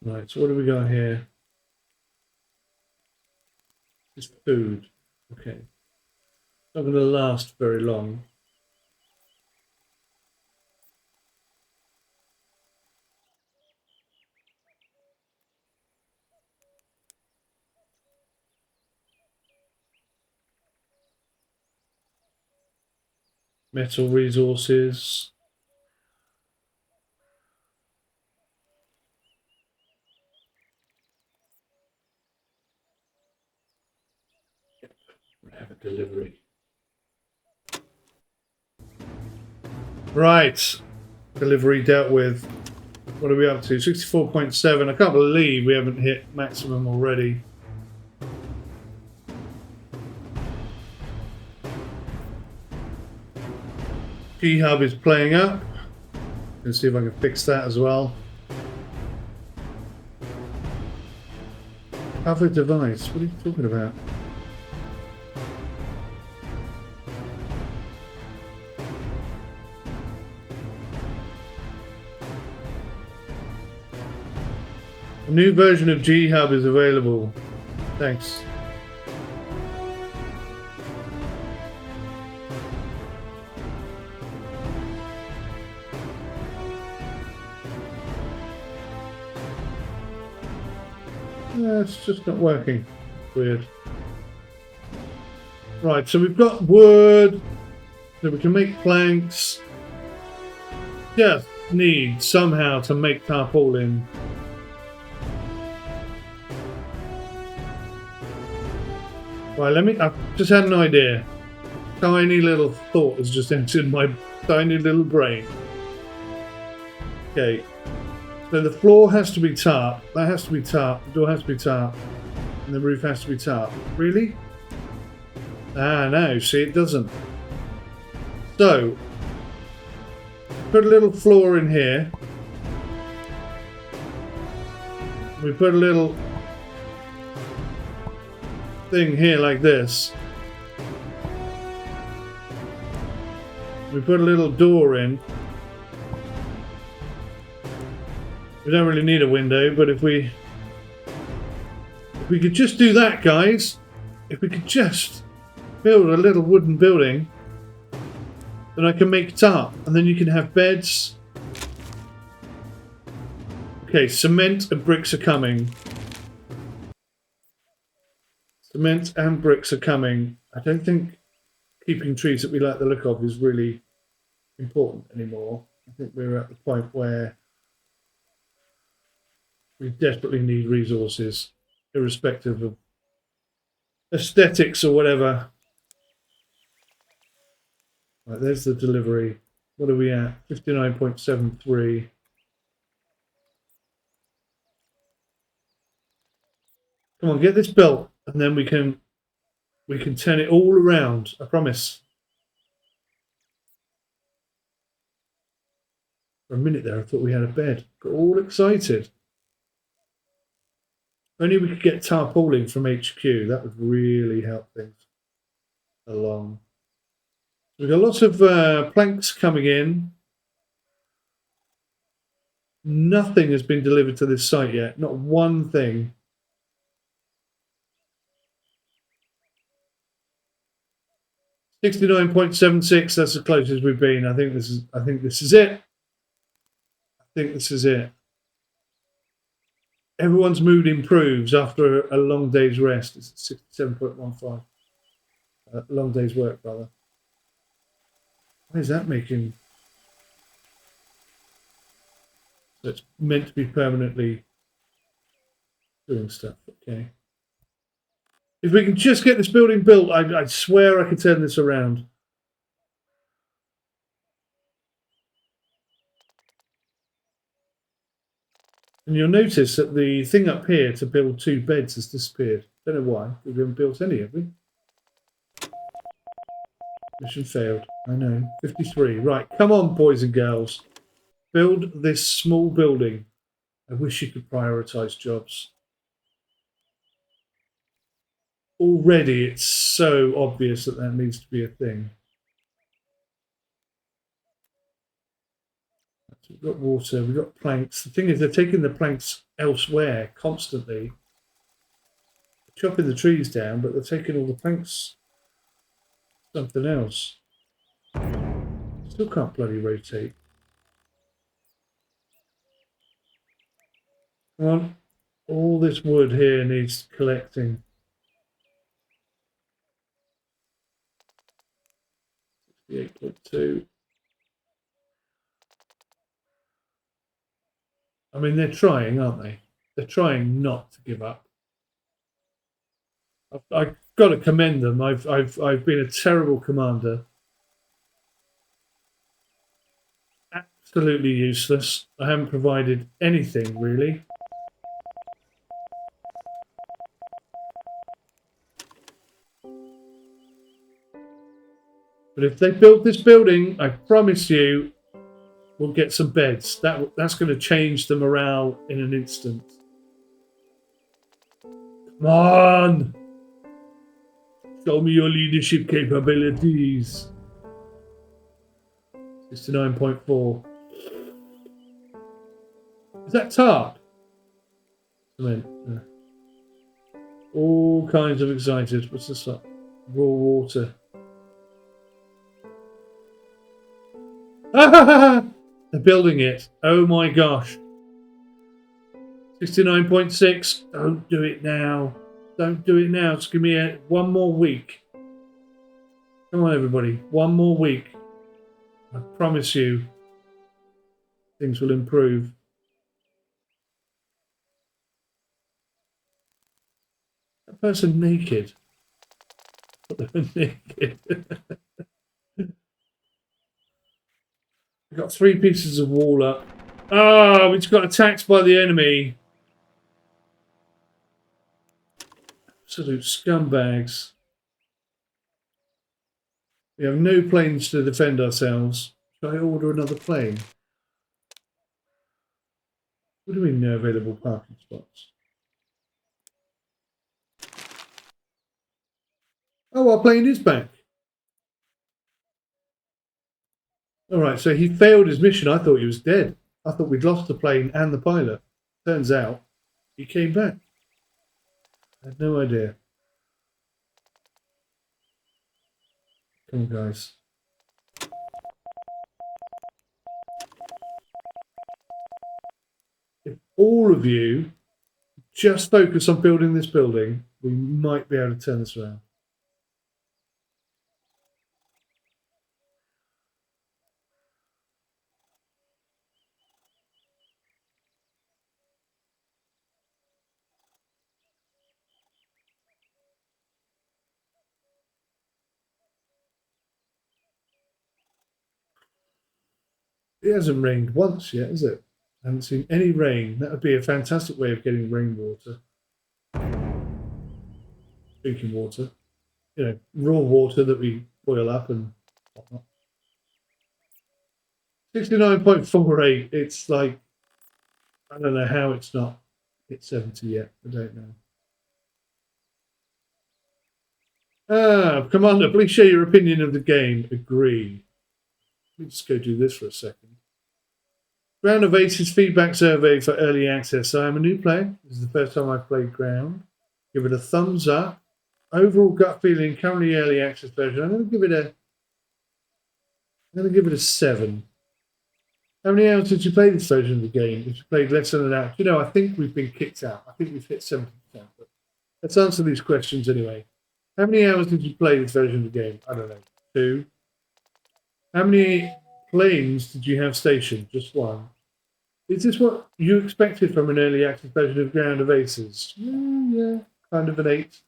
Right, so what do we got here? It's food. Okay. Not going to last very long. Metal resources. Have a delivery. Right. Delivery dealt with. What are we up to? 64.7. I can't believe we haven't hit maximum already. 𝗔𝗂𝗃 is playing up. Let's see if I can fix that as well. Other device. What are you talking about? A new version of 𝗔𝗂𝗃 is available. Thanks. It's just not working. Weird. Right, so we've got wood, so we can make planks. Just need somehow to make tarpaulin. Right, I've just had an idea. Tiny little thought has just entered my tiny little brain. Okay. So the floor has to be tarp, that has to be tarp, the door has to be tarp, and the roof has to be tarp. Really? Ah, no, see, it doesn't. So, put a little floor in here. We put a little thing here like this. We put a little door in. We don't really need a window, but if we could just do that, guys, if we could just build a little wooden building, then I can make tarp, and then you can have beds. Okay, cement and bricks are coming. Cement and bricks are coming. I don't think keeping trees that we like the look of is really important anymore. I think we're at the point where we desperately need resources, irrespective of aesthetics or whatever. Right, there's the delivery. What are we at? 59.73. Come on, get this built, and then we can turn it all around. I promise. For a minute there, I thought we had a bed. Got all excited. Only we could get tarpaulin from HQ. That would really help things along. We've got lots of planks coming in. Nothing has been delivered to this site yet. Not one thing. $69.76. That's the closest we've been. I think this is it. I think this is it. Everyone's mood improves after a long day's rest. It's 67.15. Long day's work, brother. Why is that making? So it's meant to be permanently doing stuff. Okay. If we can just get this building built, I swear I could turn this around. And you'll notice that the thing up here to build 2 beds has disappeared. Don't know why. We haven't built any, have we? Mission failed. I know. 53. Right. Come on, boys and girls. Build this small building. I wish you could prioritise jobs. Already it's so obvious that that needs to be a thing. So we've got water, we've got planks. The thing is, they're taking the planks elsewhere constantly. They're chopping the trees down, but they're taking all the planks something else. Still can't bloody rotate. Come on. All this wood here needs collecting. 8.2. I mean, they're trying, aren't they? They're trying not to give up. I've got to commend them. I've been a terrible commander. Absolutely useless. I haven't provided anything really. But if they build this building, I promise you, we'll get some beds. That's going to change the morale in an instant. Come on! Show me your leadership capabilities. 69.4. Is that tarp? Cement. All kinds of excited. What's this like? Raw water. They're building it. Oh my gosh. 69.6. Don't do it now. Don't do it now. Just give me one more week. Come on, everybody. One more week. I promise you, things will improve. That person naked. They were naked. We've got 3 pieces of wall up. Oh, we just got attacked by the enemy. Absolute scumbags. We have no planes to defend ourselves. Should I order another plane? What do we mean no available parking spots? Oh, our plane is back. Alright, so he failed his mission. I thought he was dead. I thought we'd lost the plane and the pilot. Turns out, he came back. I had no idea. Come on, guys. If all of you just focus on building this building, we might be able to turn this around. It hasn't rained once yet, has it? I haven't seen any rain. That would be a fantastic way of getting rainwater. Drinking water. You know, raw water that we boil up and whatnot. 69.48. It's like, I don't know how it's not hit 70 yet. I don't know. Commander, please share your opinion of the game. Agree. Let me just go do this for a second. Ground of Aces feedback survey for early access. So I'm a new player. This is the first time I've played Ground. Give it a thumbs up. Overall gut feeling, currently early access version. I'm going to give it a 7. How many hours did you play this version of the game? If you played less than an hour, you know, I think we've been kicked out. I think we've hit 70%. But let's answer these questions anyway. How many hours did you play this version of the game? I don't know. 2. How many planes did you have stationed? Just 1. Is this what you expected from an early access version of Ground of Aces? Yeah, kind of an 8.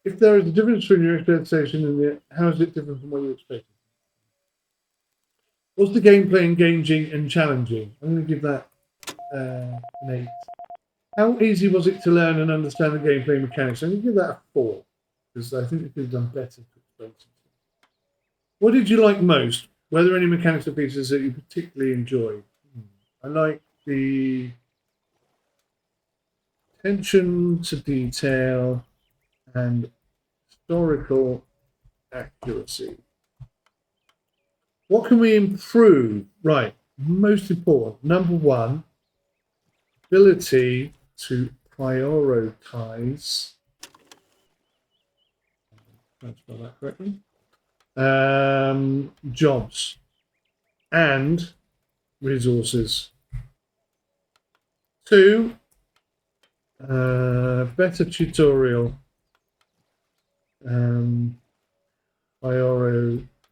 If there is a difference between your expectation and how is it different from what you expected? Was the gameplay engaging and challenging? I'm going to give that an 8. How easy was it to learn and understand the gameplay mechanics? I'm going to give that a 4 because I think we could have done better to explain something. What did you like most? Were there any mechanics or pieces that you particularly enjoyed? I like the attention to detail and historical accuracy. What can we improve? Right, most important. Number 1, ability to prioritize. Can I spell that correctly? Jobs and resources. 2, better tutorial.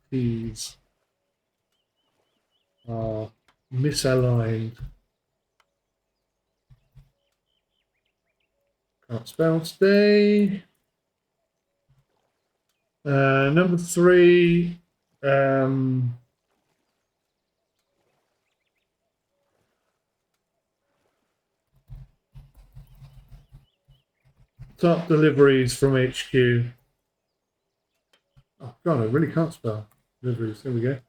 keys are misaligned. Can't spell today. Number 3. Top deliveries from HQ. Oh God, I really can't spell deliveries. There we go.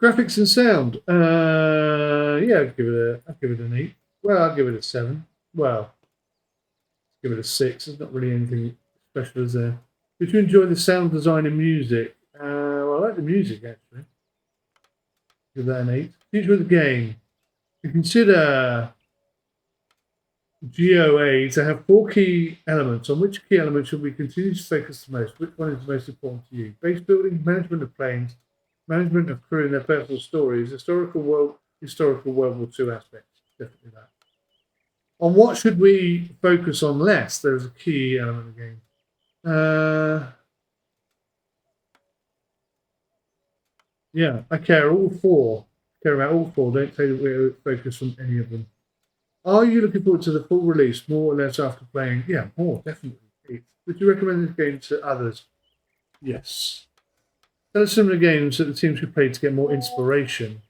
Graphics and sound. Yeah, I'll give it an 8. Well, I'll give it a 7. Well, give it a 6. There's not really anything special, is there? Did you enjoy the sound design and music? Well, I like the music actually. Give that an 8. Future of the game. You consider GOA to have 4 key elements. On which key element should we continue to focus the most? Which one is most important to you? Base building, management of planes, management of crew and their personal stories, historical World War II aspects. Definitely that. On what should we focus on less? There's a key element of the game. Yeah, I care all 4. Care about all 4. Don't take away focus from any of them. Are you looking forward to the full release, more or less after playing? Yeah, more, definitely. Would you recommend this game to others? Yes. Tell us some of the games that the team should play to get more inspiration.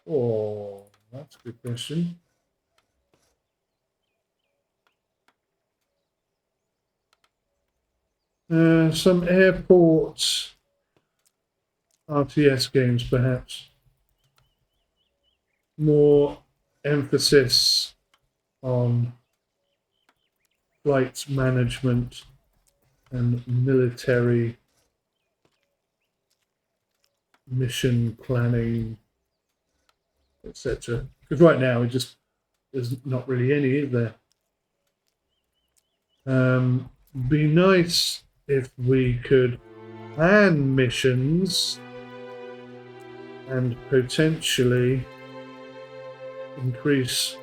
Oh, that's a good question. Some airport RTS games, perhaps. More emphasis on flight management and military mission planning, etc. Because right now there's not really any, is there? Be nice if we could plan missions and potentially increase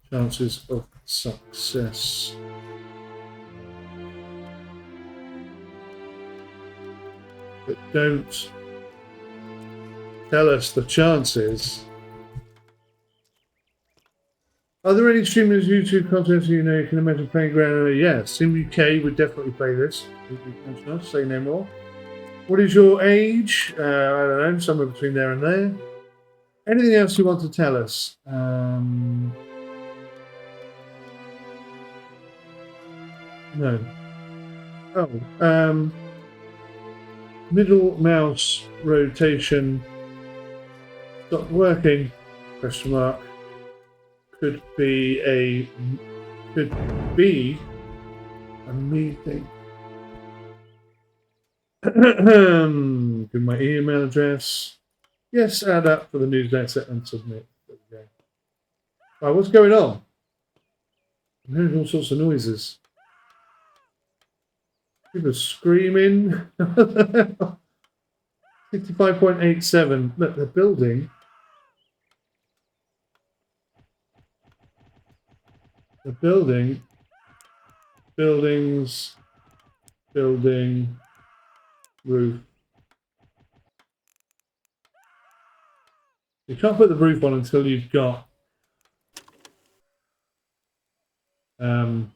chances of success. But don't tell us the chances. Are there any streamers YouTube content you know you can imagine playing ground? Yeah, Sim UK would definitely play this. Say no more. What is your age? I don't know, somewhere between there and there. Anything else you want to tell us? No. Oh, middle mouse rotation stopped working? Question mark. Could be a me thing. Give my email address. Yes, add up for the newsletter and submit. There we go. Right, what's going on? I'm hearing all sorts of noises. People screaming. 65.87. Look, they're building. They're building. Buildings. Building. Roof. You can't put the roof on until you've got the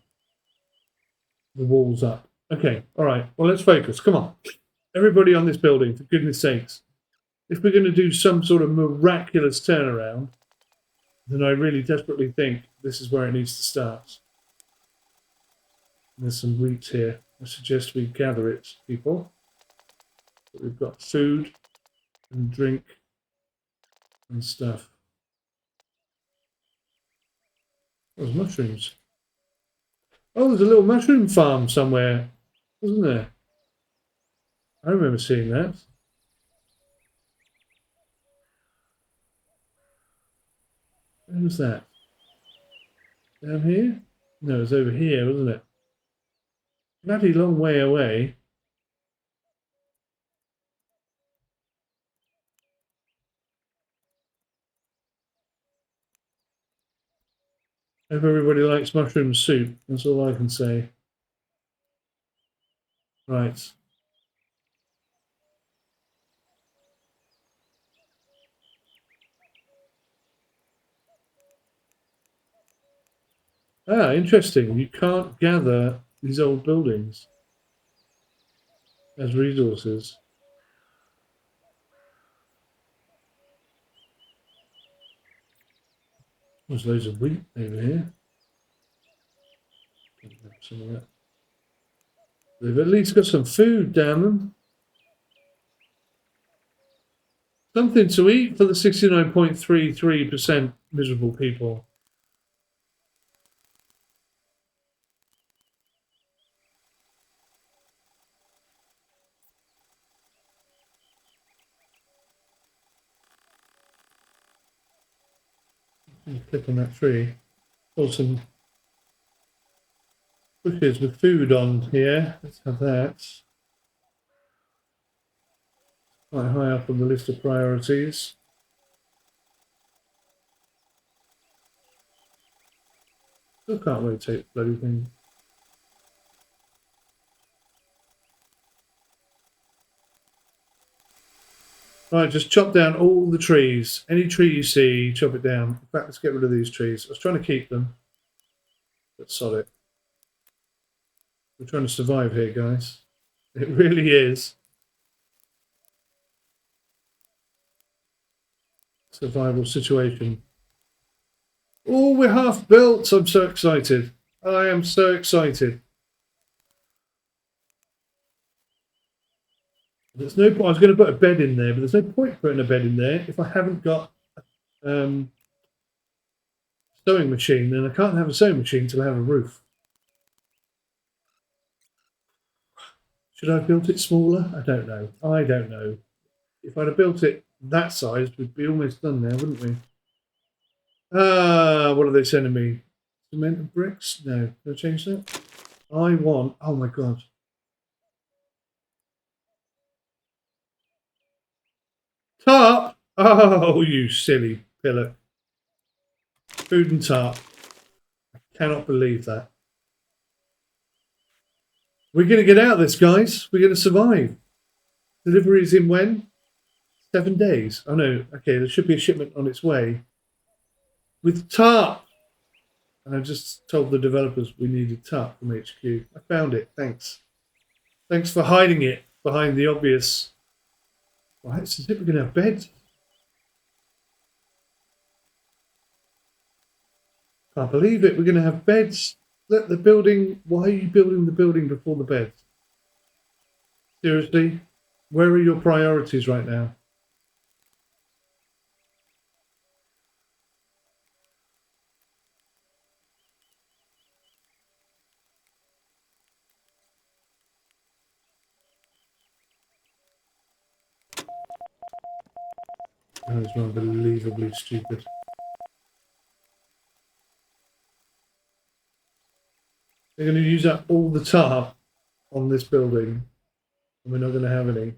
walls up. Okay, all right. Well, let's focus. Come on. Everybody on this building, for goodness sakes. If we're going to do some sort of miraculous turnaround, then I really desperately think this is where it needs to start. There's some wheat here. I suggest we gather it, people. But we've got food and drink and stuff. There's mushrooms. Oh, there's a little mushroom farm somewhere, wasn't there? I remember seeing that. Where was that? Down here? No, it was over here, wasn't it? Bloody long way away. Hope everybody likes mushroom soup. That's all I can say. Right. Ah, interesting. You can't gather these old buildings as resources. There's loads of wheat over here. Some of that. They've at least got some food, damn them. Something to eat for the 69.33% miserable people. Click on that tree. Awesome. Bushes with food on here. Let's have that. Quite high up on the list of priorities. Still can't rotate the bloody thing. Right, just chop down all the trees. Any tree you see, chop it down. In fact, let's get rid of these trees. I was trying to keep them, but sod it. We're trying to survive here, guys. It really is. Survival situation. Oh, we're half built. I'm so excited. I am so excited. There's no point. I was going to put a bed in there, but there's no point putting a bed in there if I haven't got sewing machine. Then I can't have a sewing machine until I have a roof. Should I have built it smaller? I don't know. I don't know. If I'd have built it that size, we'd be almost done now, wouldn't we? What are they sending me? Cement and bricks? No. Can I change that? I want... Oh, my God. Tarp! Oh, you silly pillock. Food and tarp. I cannot believe that. We're going to get out of this, guys. We're going to survive. Delivery is in when? 7 days. Oh, no. Okay, there should be a shipment on its way. With tarp! And I just told the developers we needed tarp from HQ. I found it. Thanks. Thanks for hiding it behind the obvious. Right, so we're going to have beds. Can't believe it. We're going to have beds. Let the building. Why are you building the building before the beds? Seriously? Where are your priorities right now? That is unbelievably stupid. They're going to use up all the tarp on this building, and we're not going to have any.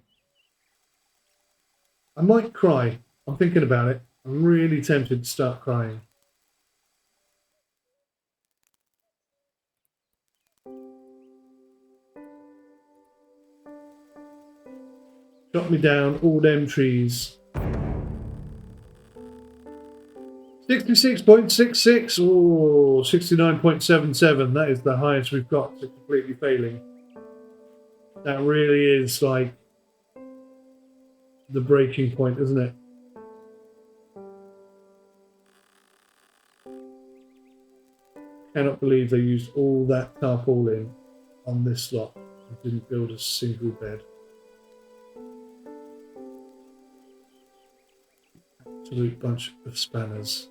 I might cry. I'm thinking about it. I'm really tempted to start crying. Chop me down all them trees. 66.66 or 69.77. That is the highest we've got to completely failing. That really is like the breaking point, isn't it? Cannot believe they used all that tarpaulin on this slot and didn't build a single bed. Absolute bunch of spanners.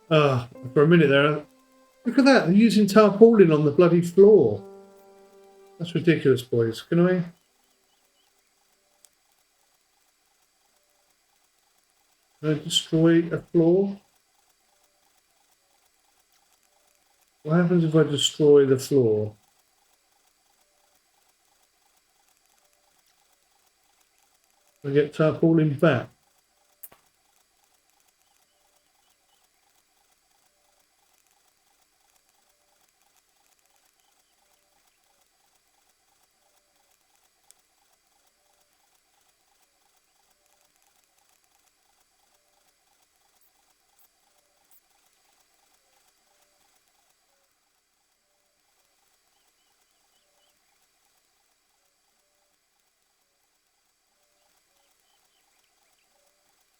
For a minute there, look at that, they're using tarpaulin on the bloody floor. That's ridiculous, boys. Can I destroy a floor? What happens if I destroy the floor? I get tarpaulin back.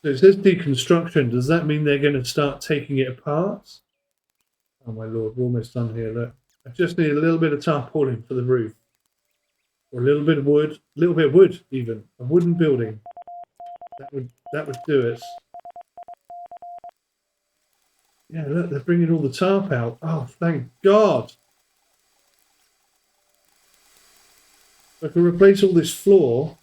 So it says deconstruction. Does that mean they're going to start taking it apart? Oh my lord, we're almost done here. Look, I just need a little bit of tarpaulin for the roof. Or a little bit of wood. A little bit of wood, even. A wooden building. That would do it. Yeah, look, they're bringing all the tarp out. Oh, thank God. I can replace all this floor.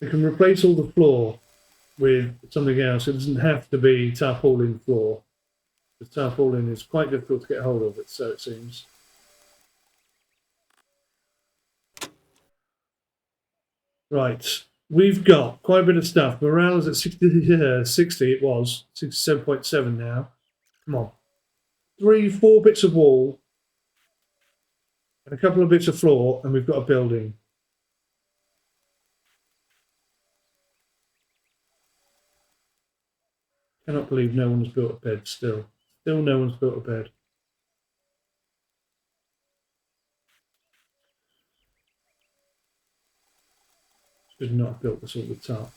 I can replace all the floor with something else. It doesn't have to be tarpaulin floor. The tarpaulin is quite difficult to get hold of, so it seems. Right, we've got quite a bit of stuff. Morale is at 60, it was 67.7 now. Come on, 3-4 bits of wall and a couple of bits of floor, and we've got a building. Cannot believe no one's built a bed still. Still no one's built a bed. Should not have built this all the top.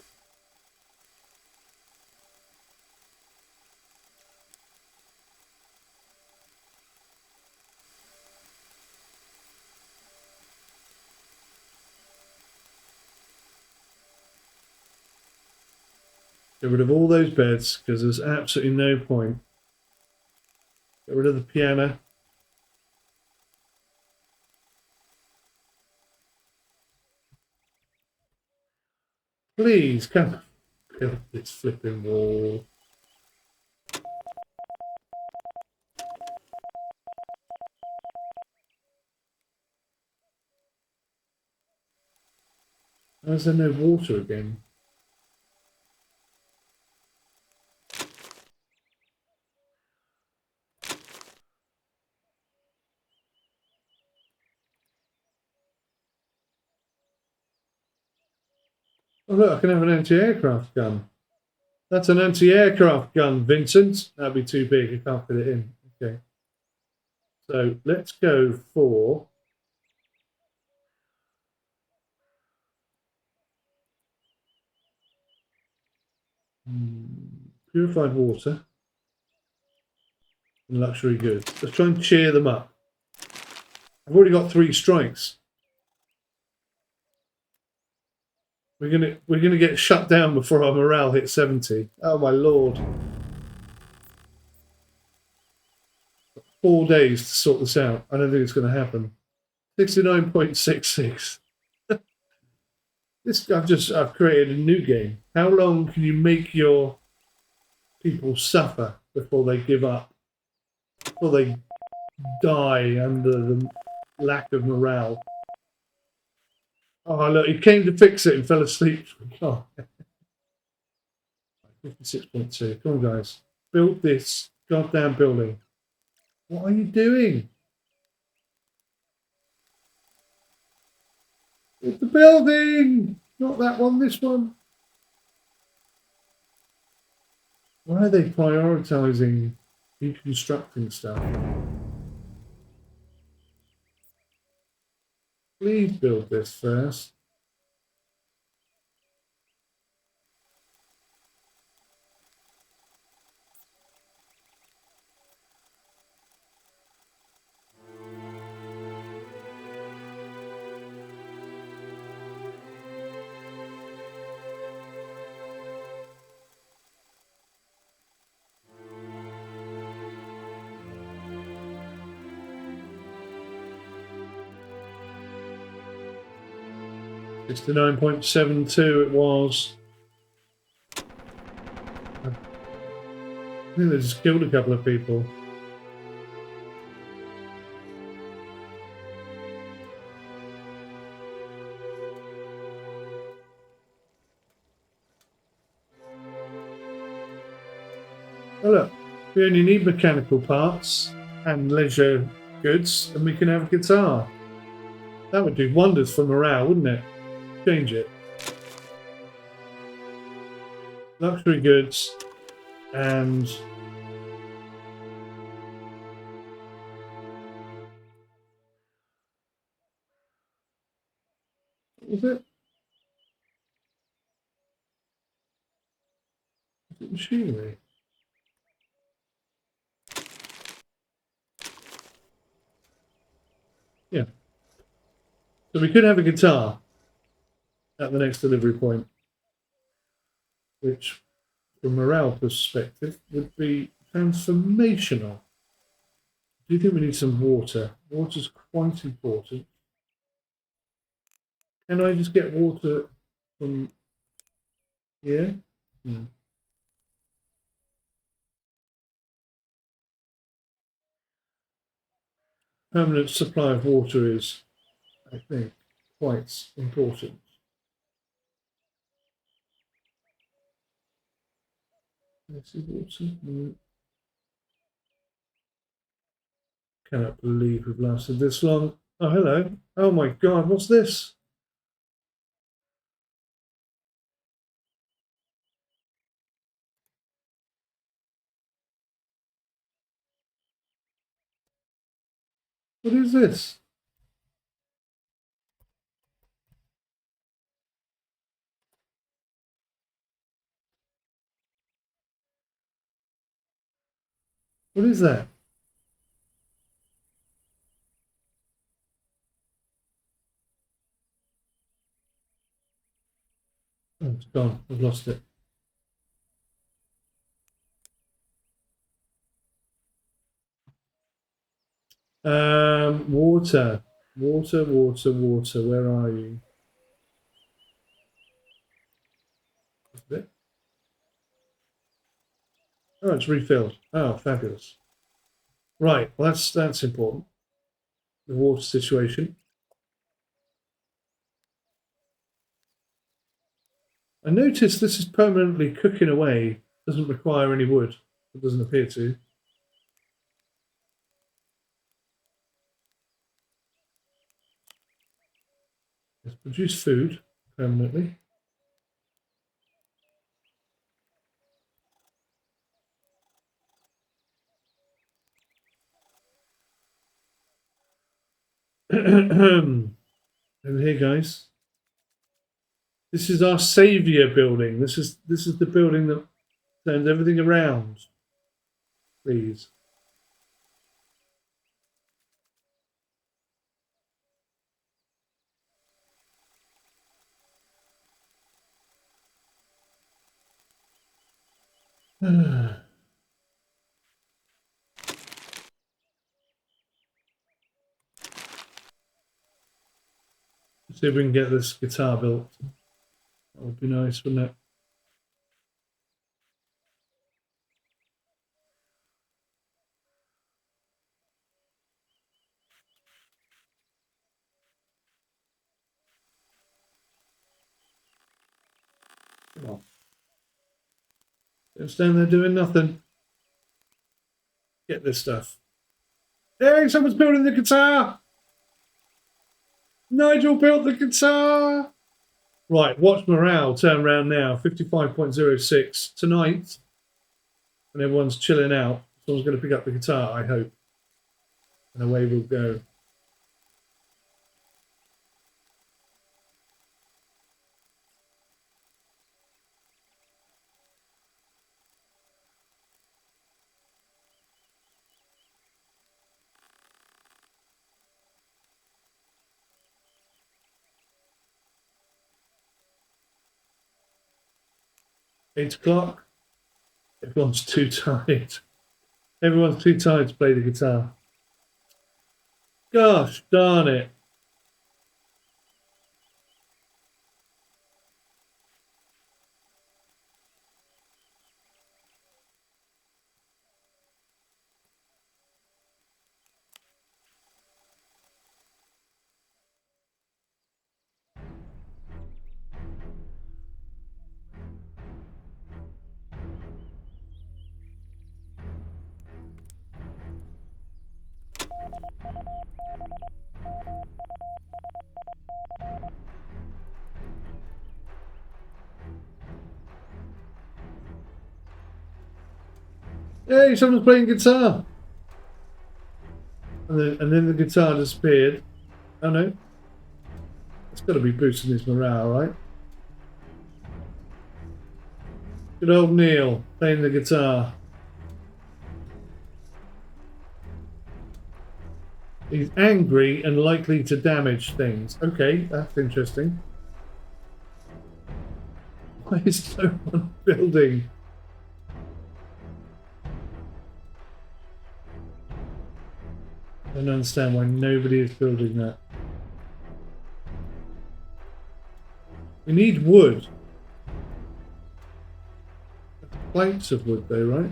Get rid of all those beds because there's absolutely no point. Get rid of the piano. Please come build this flipping wall. Why is there no water again? Oh look, I can have an anti-aircraft gun. That's an anti-aircraft gun, Vincent. That'd be too big, I can't fit it in. Okay. So let's go for purified water and luxury goods. Let's try and cheer them up. I've already got 3 strikes. We're gonna get shut down before our morale hits 70. Oh my lord! 4 days to sort this out. I don't think it's going to happen. 69.66. I've created a new game. How long can you make your people suffer before they give up? Before they die under the lack of morale? Oh, look, he came to fix it and fell asleep. Oh. 56.2. Come on, guys. Build this goddamn building. What are you doing? It's the building! Not that one, this one. Why are they prioritising deconstructing stuff? Please build this first. $69.72 it was. I think they just killed a couple of people. Oh look, we only need mechanical parts and leisure goods and we can have a guitar. That would do wonders for morale, wouldn't it? Change it. Luxury goods. and what was it? Was it machinery? Yeah. So we could have a guitar at the next delivery point, which, from a morale perspective, would be transformational. Do you think we need some water? Water's quite important. Can I just get water from here? No. Permanent supply of water is, I think, quite important. Let's see water. No. Cannot believe we've lasted this long. Oh, hello. Oh my God, what's this? What is this? What is that? Oh, it's gone. I've lost it. Water. Water, water, water. Where are you? Is it? Oh, it's refilled. Oh, fabulous. Right, well, that's important. The water situation. I noticed this is permanently cooking away. Doesn't require any wood. It doesn't appear to. It's produced food permanently. Over here, guys. This is our savior building. This is the building that turns everything around. Please. Let's see if we can get this guitar built. That would be nice, wouldn't it? Come on. Don't stand there doing nothing. Get this stuff. Hey, someone's building the guitar! Nigel built the guitar! Right, watch morale turn around now. 55.06. Tonight, when everyone's chilling out, someone's going to pick up the guitar, I hope. And away we'll go. Eight o'clock. Everyone's too tired. Everyone's too tired to play the guitar. Gosh darn it. Hey, someone's playing guitar. And then the guitar disappeared. Oh no. It's got to be boosting his morale, right? Good old Neil playing the guitar. He's angry and likely to damage things. Okay, that's interesting. Why is no one building? I don't understand why nobody is building that. We need wood. Planks of wood though, right?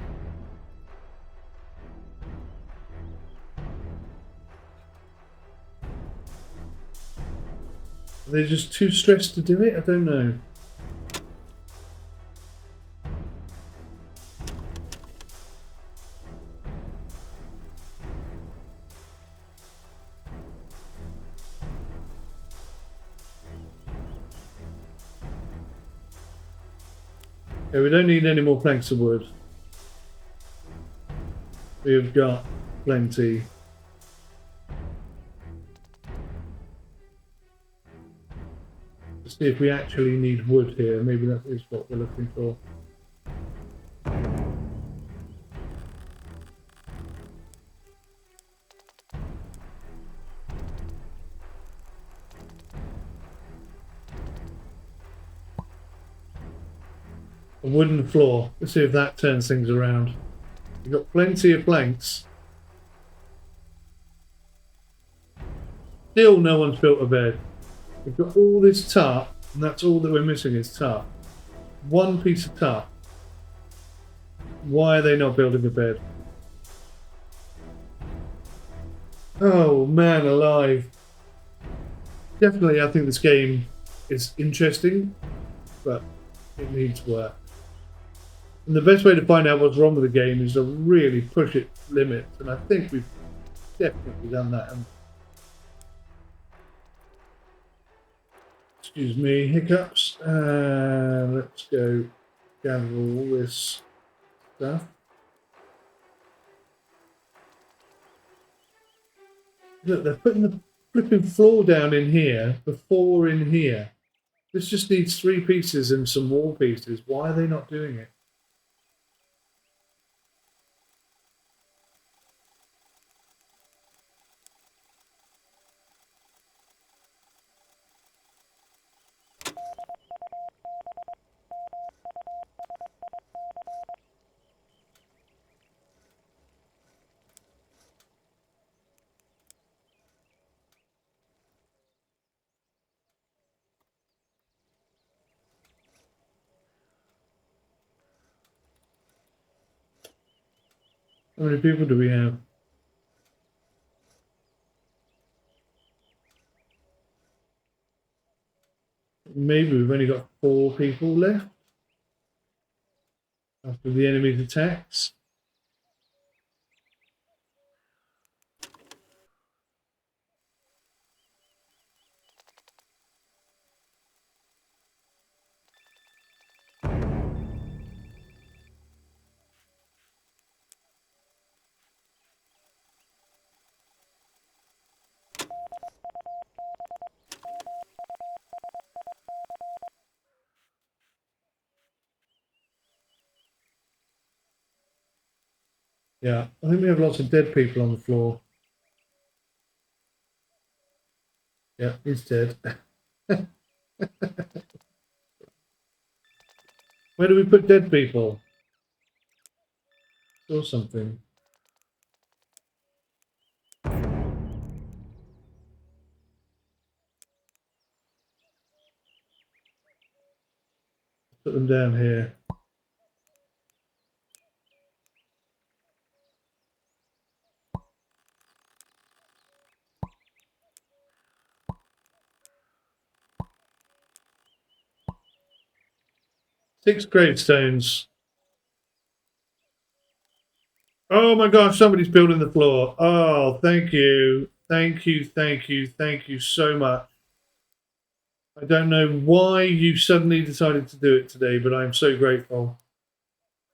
Are they just too stressed to do it? I don't know. Okay, we don't need any more planks of wood. We've got plenty. Let's see if we actually need wood here. Maybe that is what we're looking for. A wooden floor. Let's see if that turns things around. We've got plenty of planks. Still no one's built a bed. We've got all this tarp, and that's all that we're missing is tarp. One piece of tarp. Why are they not building a bed? Oh man alive. Definitely I think this game is interesting, but it needs work. And the best way to find out what's wrong with the game is to really push its limits, and I think we've definitely done that. Excuse me, hiccups. Let's go gather all this stuff. Look, they're putting the flipping floor down in here before in here. This just needs 3 pieces and some wall pieces. Why are they not doing it? How many people do we have? Maybe we've only got 4 people left after the enemy's attacks. Yeah, I think we have lots of dead people on the floor. Yeah, he's dead. Where do we put dead people? Saw something. Put them down here. Six gravestones. Oh my gosh, somebody's building the floor. Oh, thank you. Thank you, thank you, thank you so much. I don't know why you suddenly decided to do it today, but I'm so grateful.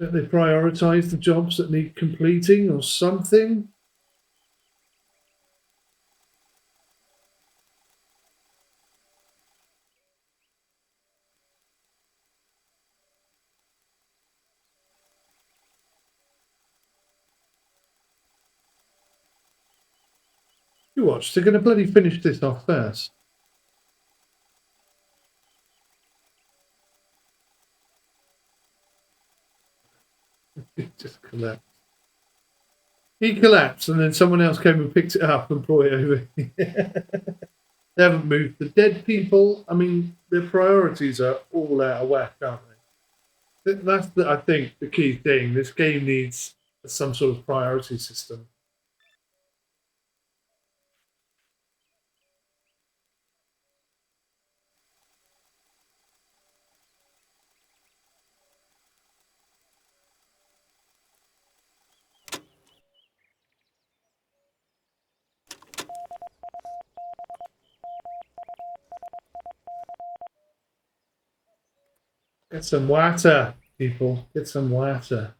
Don't they prioritise the jobs that need completing or something? You watch, they're going to bloody finish this off first. It just collapsed. He collapsed and then someone else came and picked it up and brought it over. They haven't moved. The dead people, I mean, their priorities are all out of whack, aren't they? That's, I think, the key thing. This game needs some sort of priority system. Get some water, people. Get some water.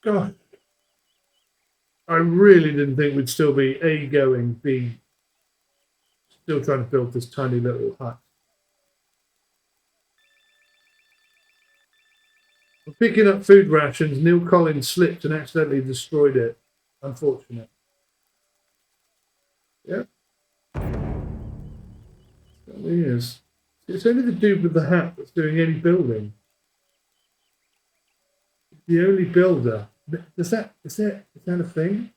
God. I really didn't think we'd still be A, going, B, still trying to build this tiny little hut. For picking up food rations, 𝗦𝘂𝗯𝘀𝗰𝗿 slipped and accidentally destroyed it. Unfortunate. Yep. It certainly is. It's only the dude with the hat that's doing any building. The only builder. Is that a thing?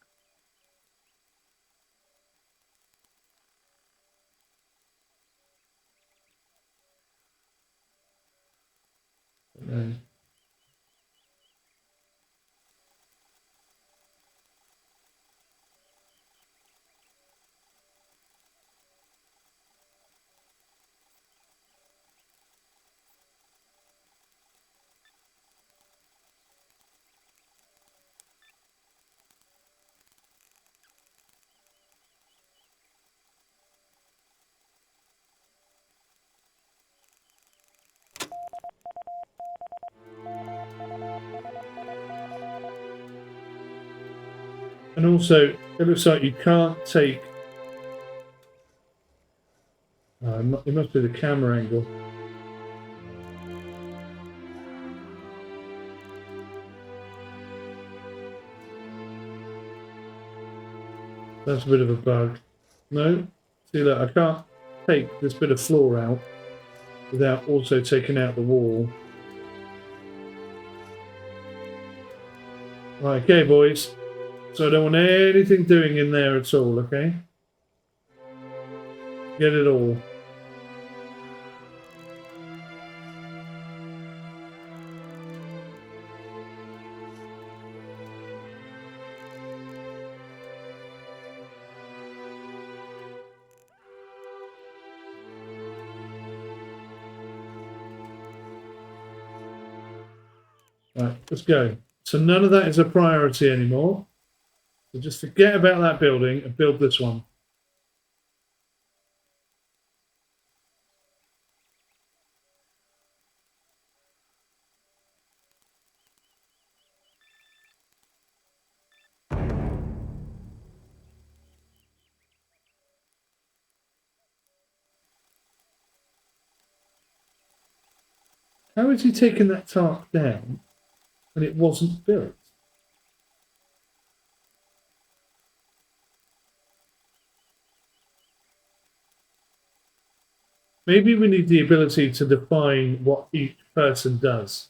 No. And also, it looks like you can't take... it must be the camera angle. That's a bit of a bug. No? See, look, I can't take this bit of floor out without also taking out the wall. Right, okay, boys. So I don't want anything doing in there at all, okay? Get it all. Right, let's go. So none of that is a priority anymore. So just forget about that building and build this one. How is he taking that tarp down when it wasn't built? Maybe we need the ability to define what each person does.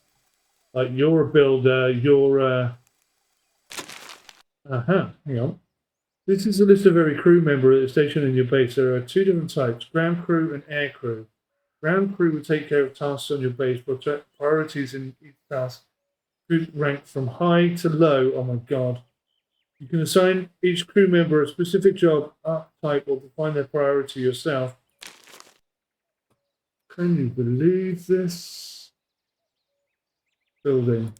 Like, you're a builder, you're a... hang on. This is a list of every crew member at the station in your base. There are 2 different types, ground crew and air crew. Ground crew will take care of tasks on your base, priorities in each task. Group ranked from high to low. Oh my god. You can assign each crew member a specific job, type, or define their priority yourself. Can you believe this? Building.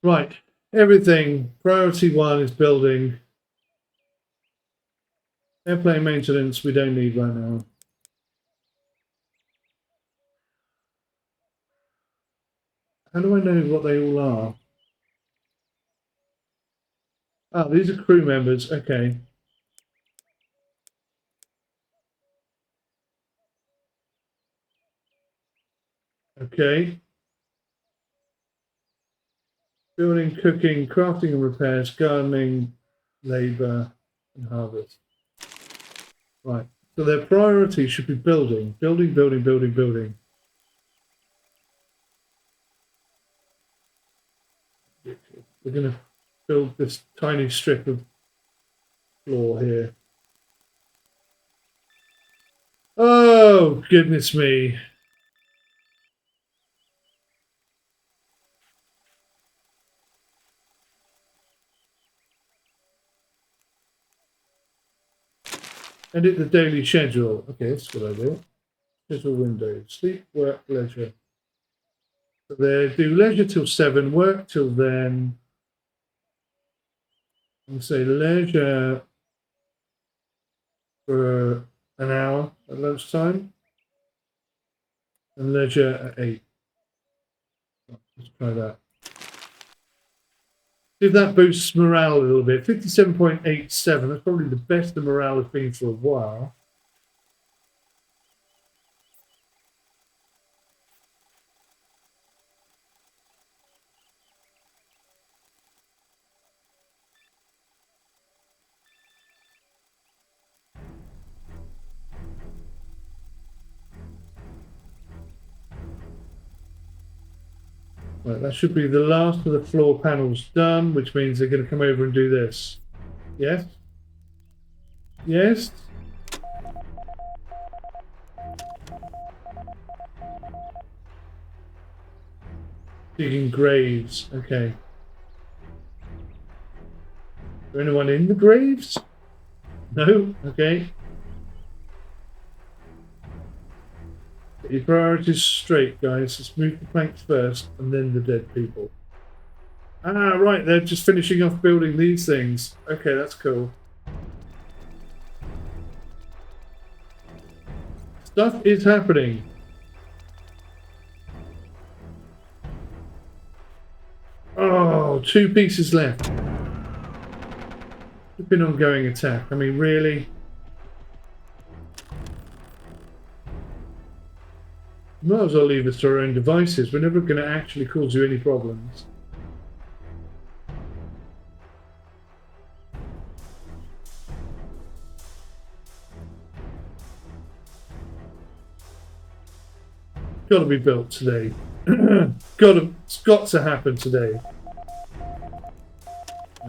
Right, everything. Priority 1 is building. Airplane maintenance we don't need right now. How do I know what they all are? Oh, these are crew members. Okay. Okay. Building, cooking, crafting and repairs, gardening, labour and harvest. Right. So their priority should be building. Building, building, building, building. We're going to build this tiny strip of floor here. Oh, goodness me. Edit the daily schedule. Okay, that's a good idea. Schedule window. Sleep, work, leisure. So they do leisure till 7, work till then. I'll say leisure for an hour at lunchtime. And leisure at 8. Let's try that. See if that boosts morale a little bit. 57.87. That's probably the best the morale has been for a while. Right, that should be the last of the floor panels done, which means they're going to come over and do this. Yes? Yes? Digging graves. Okay. Is there anyone in the graves? No? Okay. Get your priorities straight, guys. Let's move the planks first and then the dead people. Ah, right. They're just finishing off building these things. Okay, that's cool. Stuff is happening. Oh, 2 pieces left. It's been an ongoing attack. I mean, really? Might as well leave us to our own devices. We're never going to actually cause you any problems. Got to be built today. It's got to happen today.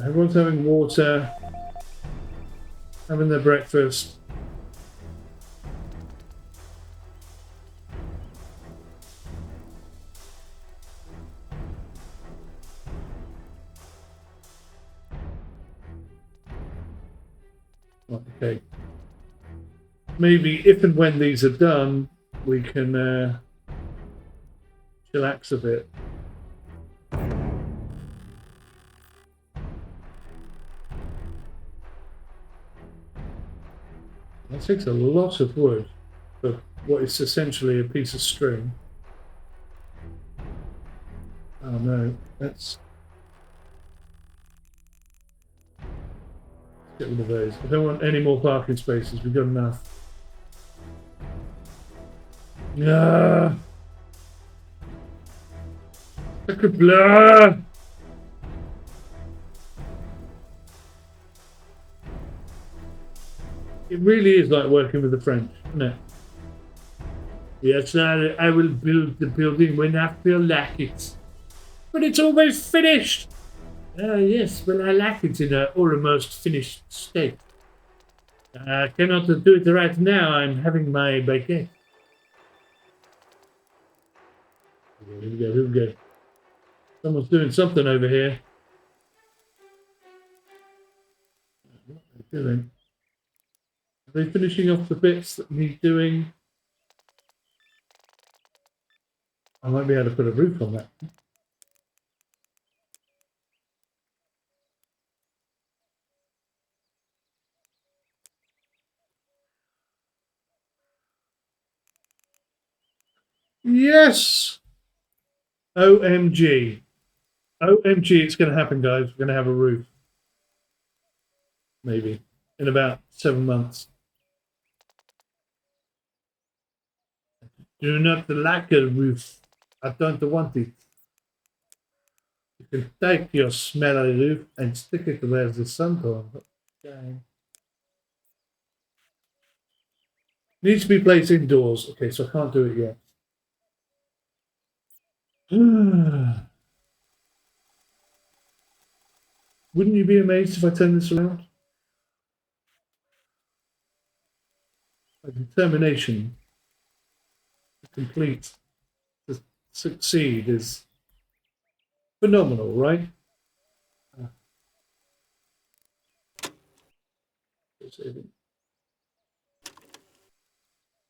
Everyone's having water, having their breakfast. Okay. Maybe if and when these are done, we can chillax a bit. That takes a lot of wood for what is essentially a piece of string. Oh no, let's get rid of those. I don't want any more parking spaces, we've got enough. Ah! Blah! It really is like working with the French, isn't it? Yes, I will build the building when I feel like it. But it's almost finished! Yes, well, I like it in an almost finished state. I cannot do it right now. I'm having my baguette. Here we go, here we go. Someone's doing something over here. What are they doing? Are they finishing off the bits that need doing? I might be able to put a roof on that. Yes! OMG. OMG, it's going to happen, guys. We're going to have a roof. Maybe. In about 7 months. Do not like a roof. I don't want it. You can take your smelly roof and stick it where the sun comes. Okay. Needs to be placed indoors. Okay, so I can't do it yet. Wouldn't you be amazed if I turn this around? My determination to complete, to succeed is phenomenal, right?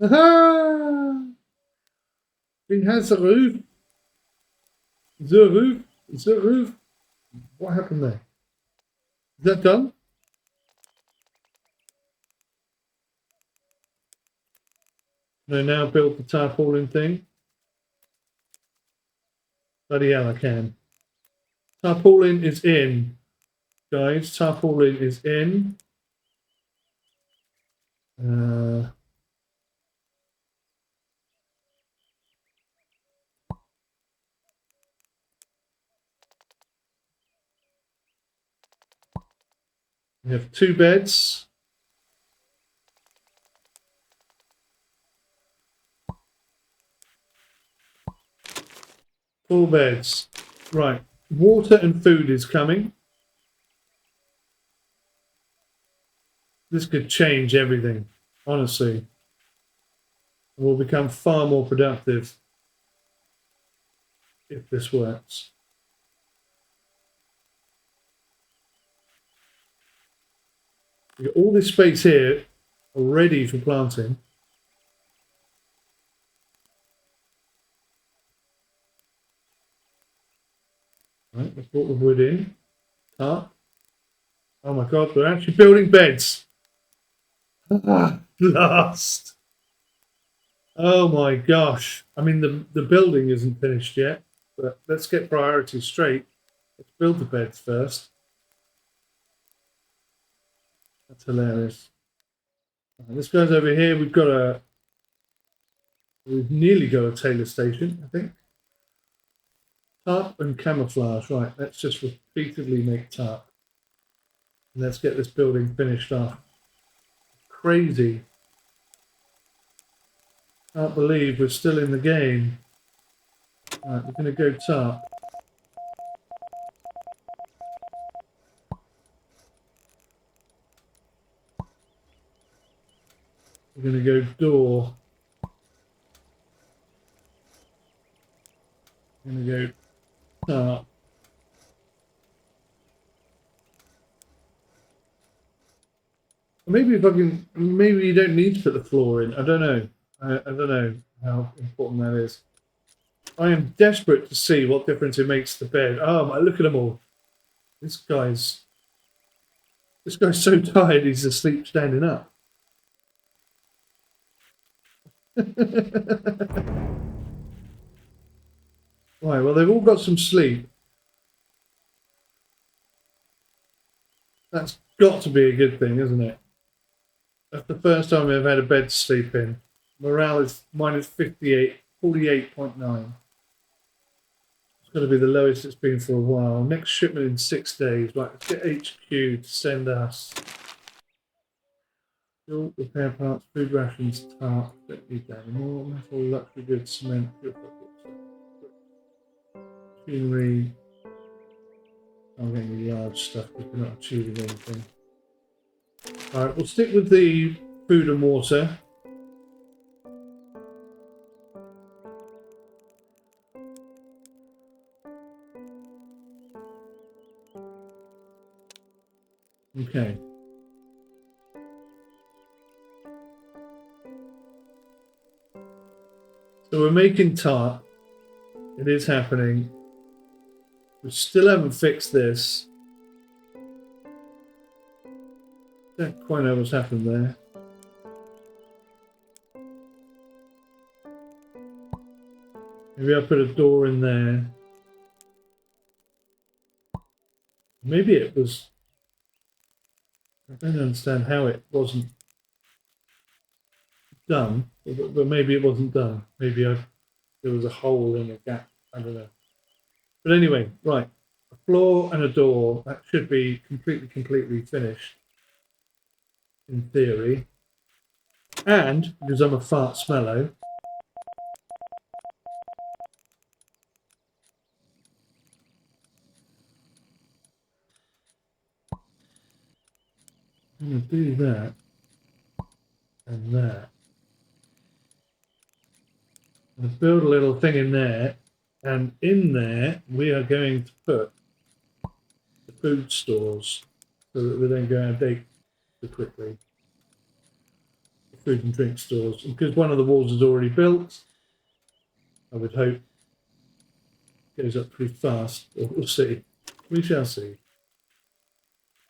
Aha! It has a roof. The roof. The roof. What happened there? Is that done? Can I now build the tarpaulin thing? Bloody hell, I can. Tarpaulin is in. Guys, tarpaulin is in. We have 2 beds. Four beds. Right. Water and food is coming. This could change everything, honestly. We'll become far more productive if this works. We've got all this space here ready for planting. Right, let's put the wood in. Tarp. Oh my god, we're actually building beds. Last. Oh my gosh. I mean, the building isn't finished yet, but let's get priorities straight. Let's build the beds first. That's hilarious. This guy's over here. We've nearly got a tailor station, I think. Tarp and camouflage. Right, let's just repeatedly make tarp. And let's get this building finished off. Crazy. Can't believe we're still in the game. Right, we're going to go tarp. We're going to go door. We're going to go tarp. Maybe if I can, maybe you don't need to put the floor in. I don't know. I don't know how important that is. I am desperate to see what difference it makes to the bed. Oh my, look at them all. This guy's so tired he's asleep standing up. Right, well they've all got some sleep. That's got to be a good thing, isn't it? That's the first time I've had a bed to sleep in. Morale is minus 48.9. It's going to be the lowest it's been for a while. Next shipment in 6 days. Right, let's get HQ to send us fuel, repair parts, food rations, tarp, don't need that anymore. Metal, luxury goods, cement, machinery. I'm getting the large stuff because we're not achieving anything. Alright, we'll stick with the food and water. Okay. So we're making tarp. It is happening. We still haven't fixed this. Don't quite know what's happened there. Maybe I'll put a door in there. Maybe it was... I don't understand how it wasn't done, but maybe it wasn't done. Maybe there was a hole in a gap. I don't know. But anyway, right. A floor and a door. That should be completely finished. In theory. And, because I'm a fart smello, I'm going to do that and that. I'm going to build a little thing in there, and in there we are going to put the food stores so that they don't go out of date too quickly. The food and drink stores. And because one of the walls is already built, I would hope it goes up pretty fast. We'll see. We shall see.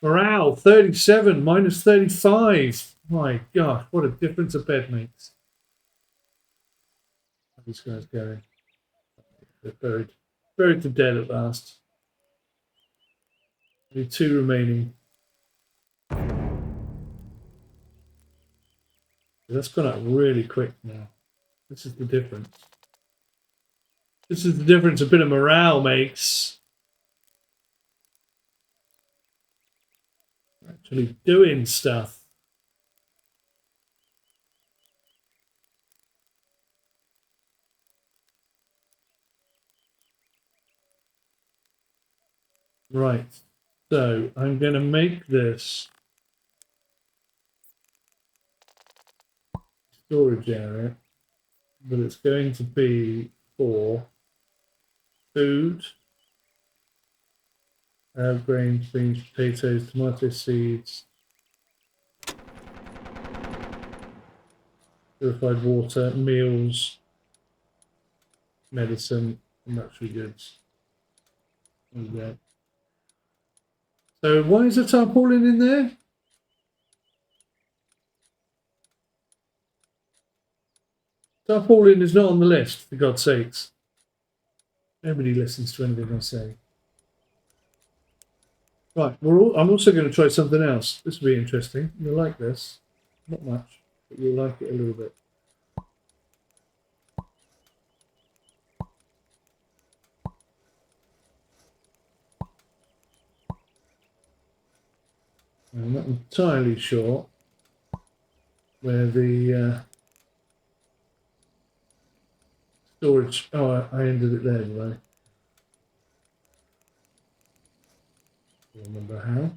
Morale, 37, minus 35. My gosh, what a difference a bed makes. How are these guys going? They're buried to dead at last. Only 2 remaining. That's gone up really quick now. This is the difference. This is the difference a bit of morale makes. Actually doing stuff. Right. So I'm going to make this storage area, but it's going to be for food, grains, beans, potatoes, tomato seeds, purified water, meals, medicine, and luxury goods. Okay. So why is the tarpaulin in there? Tarpaulin is not on the list, for God's sakes. Nobody listens to anything I say. Right, I'm also going to try something else. This will be interesting. You'll like this. Not much, but you'll like it a little bit. I'm not entirely sure where the storage... Oh, I ended it there, did I? I don't remember how.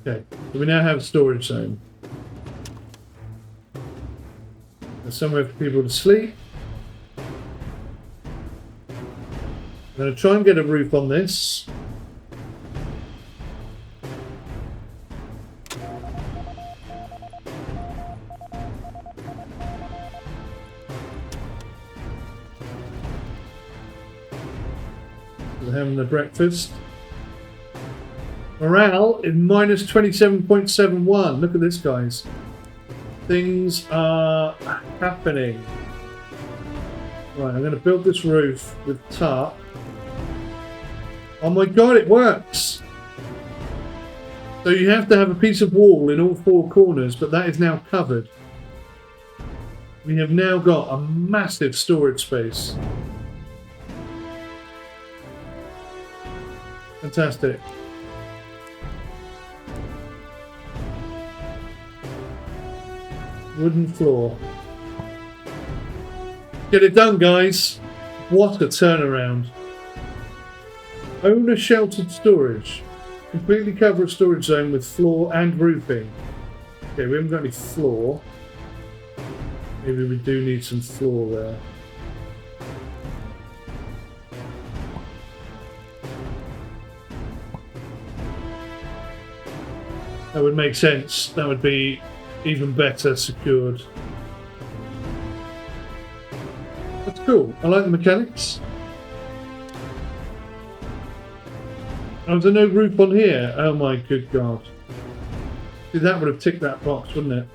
Okay, so we now have a storage zone. There's somewhere for people to sleep. I'm going to try and get a roof on this. They're having their breakfast. Morale is minus 27.71. Look at this, guys. Things are happening. Right, I'm going to build this roof with tarp. Oh my god, it works! So you have to have a piece of wall in all 4 corners, but that is now covered. We have now got a massive storage space. Fantastic. Wooden floor. Get it done, guys. What a turnaround. Own a sheltered storage. Completely cover a storage zone with floor and roofing. Okay, we haven't got any floor. Maybe we do need some floor there. That would make sense. That would be even better secured. That's cool. I like the mechanics. Oh, there's no roof on here. Oh my good God. See, that would have ticked that box, wouldn't it?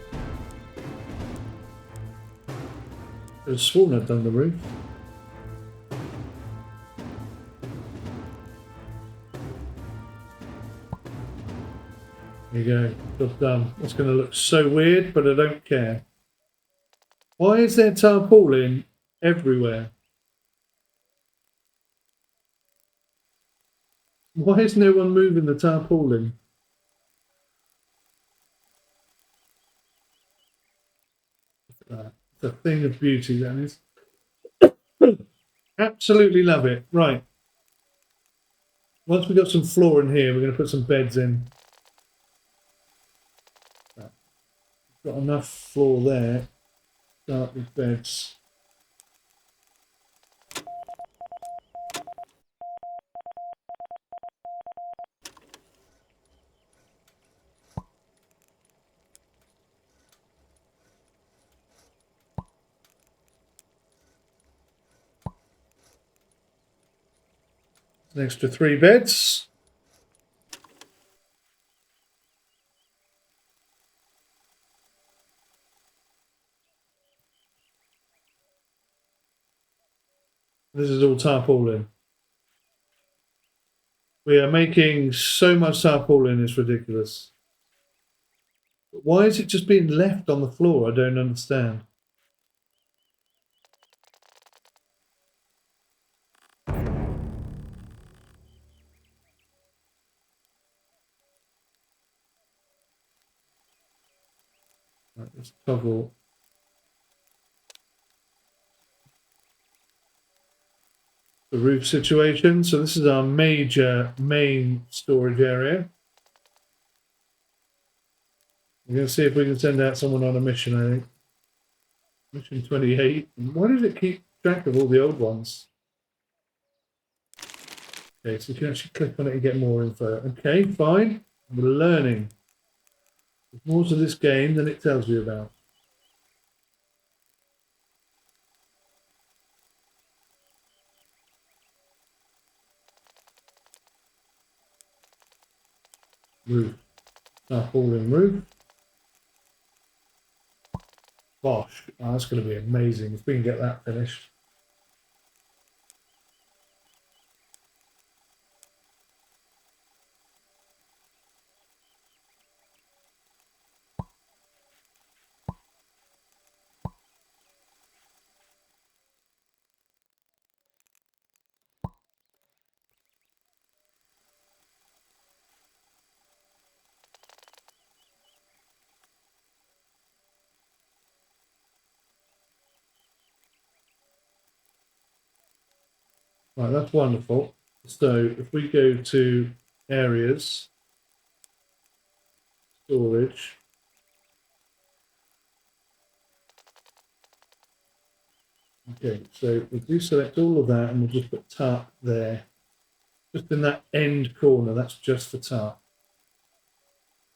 I was sworn I'd done the roof. There you go. Job done. It's going to look so weird, but I don't care. Why is there tarpaulin everywhere? Why is no one moving the tarpaulin? It's a thing of beauty, that is. Absolutely love it. Right. Once we've got some floor in here, we're going to put some beds in. Got enough floor there. Start with beds. An extra 3 beds. This is all tarpaulin. We are making so much tarpaulin, it's ridiculous. But why is it just being left on the floor? I don't understand. Right, let's toggle. The roof situation. So this is our major main storage area. We're going to see if we can send out someone on a mission, I think. Mission 28. Why does it keep track of all the old ones? Okay, so you can actually click on it and get more info. Okay, fine. We're learning. There's more to this game than it tells you about. Roof. Tarpaulin roof. Gosh, oh, that's going to be amazing if we can get that finished. Right, that's wonderful. So if we go to areas, storage, okay, so we do select all of that and we'll just put tarp there. Just in that end corner, that's just for tarp.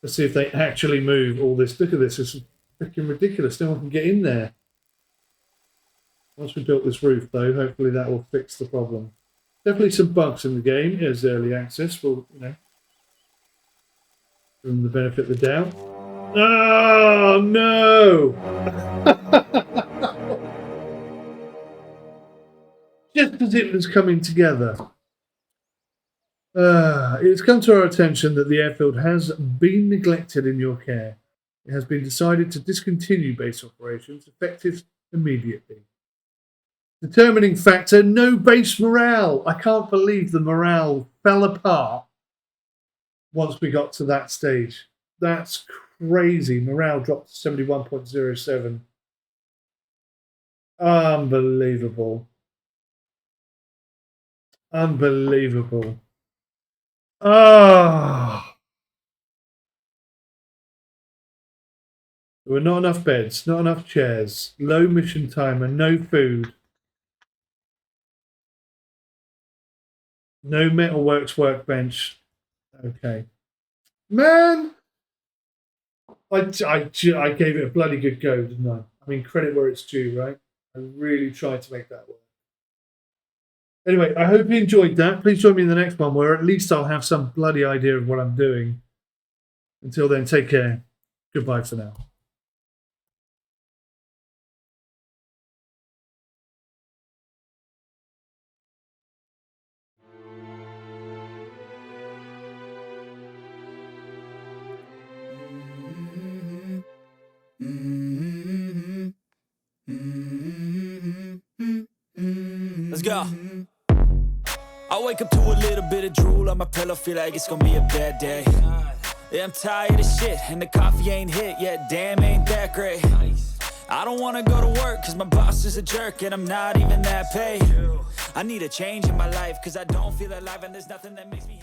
Let's see if they actually move all this. Look at this, it's freaking ridiculous. No one can get in there. Once we built this roof, though, hopefully that will fix the problem. Definitely some bugs in the game. Here's early access. We'll, you know, give them the benefit of the doubt. Oh, no! Just as it was coming together. It's come to our attention that the airfield has been neglected in your care. It has been decided to discontinue base operations, effective immediately. Determining factor, no base morale. I can't believe the morale fell apart once we got to that stage. That's crazy. Morale dropped to 71.07. Unbelievable. Unbelievable. Ah. There were not enough beds, not enough chairs, low mission timer, no food. No metalworks workbench. Okay. Man! I gave it a bloody good go, didn't I? I mean, credit where it's due, right? I really tried to make that work. Anyway, I hope you enjoyed that. Please join me in the next one where at least I'll have some bloody idea of what I'm doing. Until then, take care. Goodbye for now. Let's go. I wake up to a little bit of drool on my pillow, feel like it's gonna be a bad day. Yeah, I'm tired of shit, and the coffee ain't hit yet, damn, ain't that great. I don't wanna go to work, cause my boss is a jerk, and I'm not even that paid. I need a change in my life, cause I don't feel alive, and there's nothing that makes me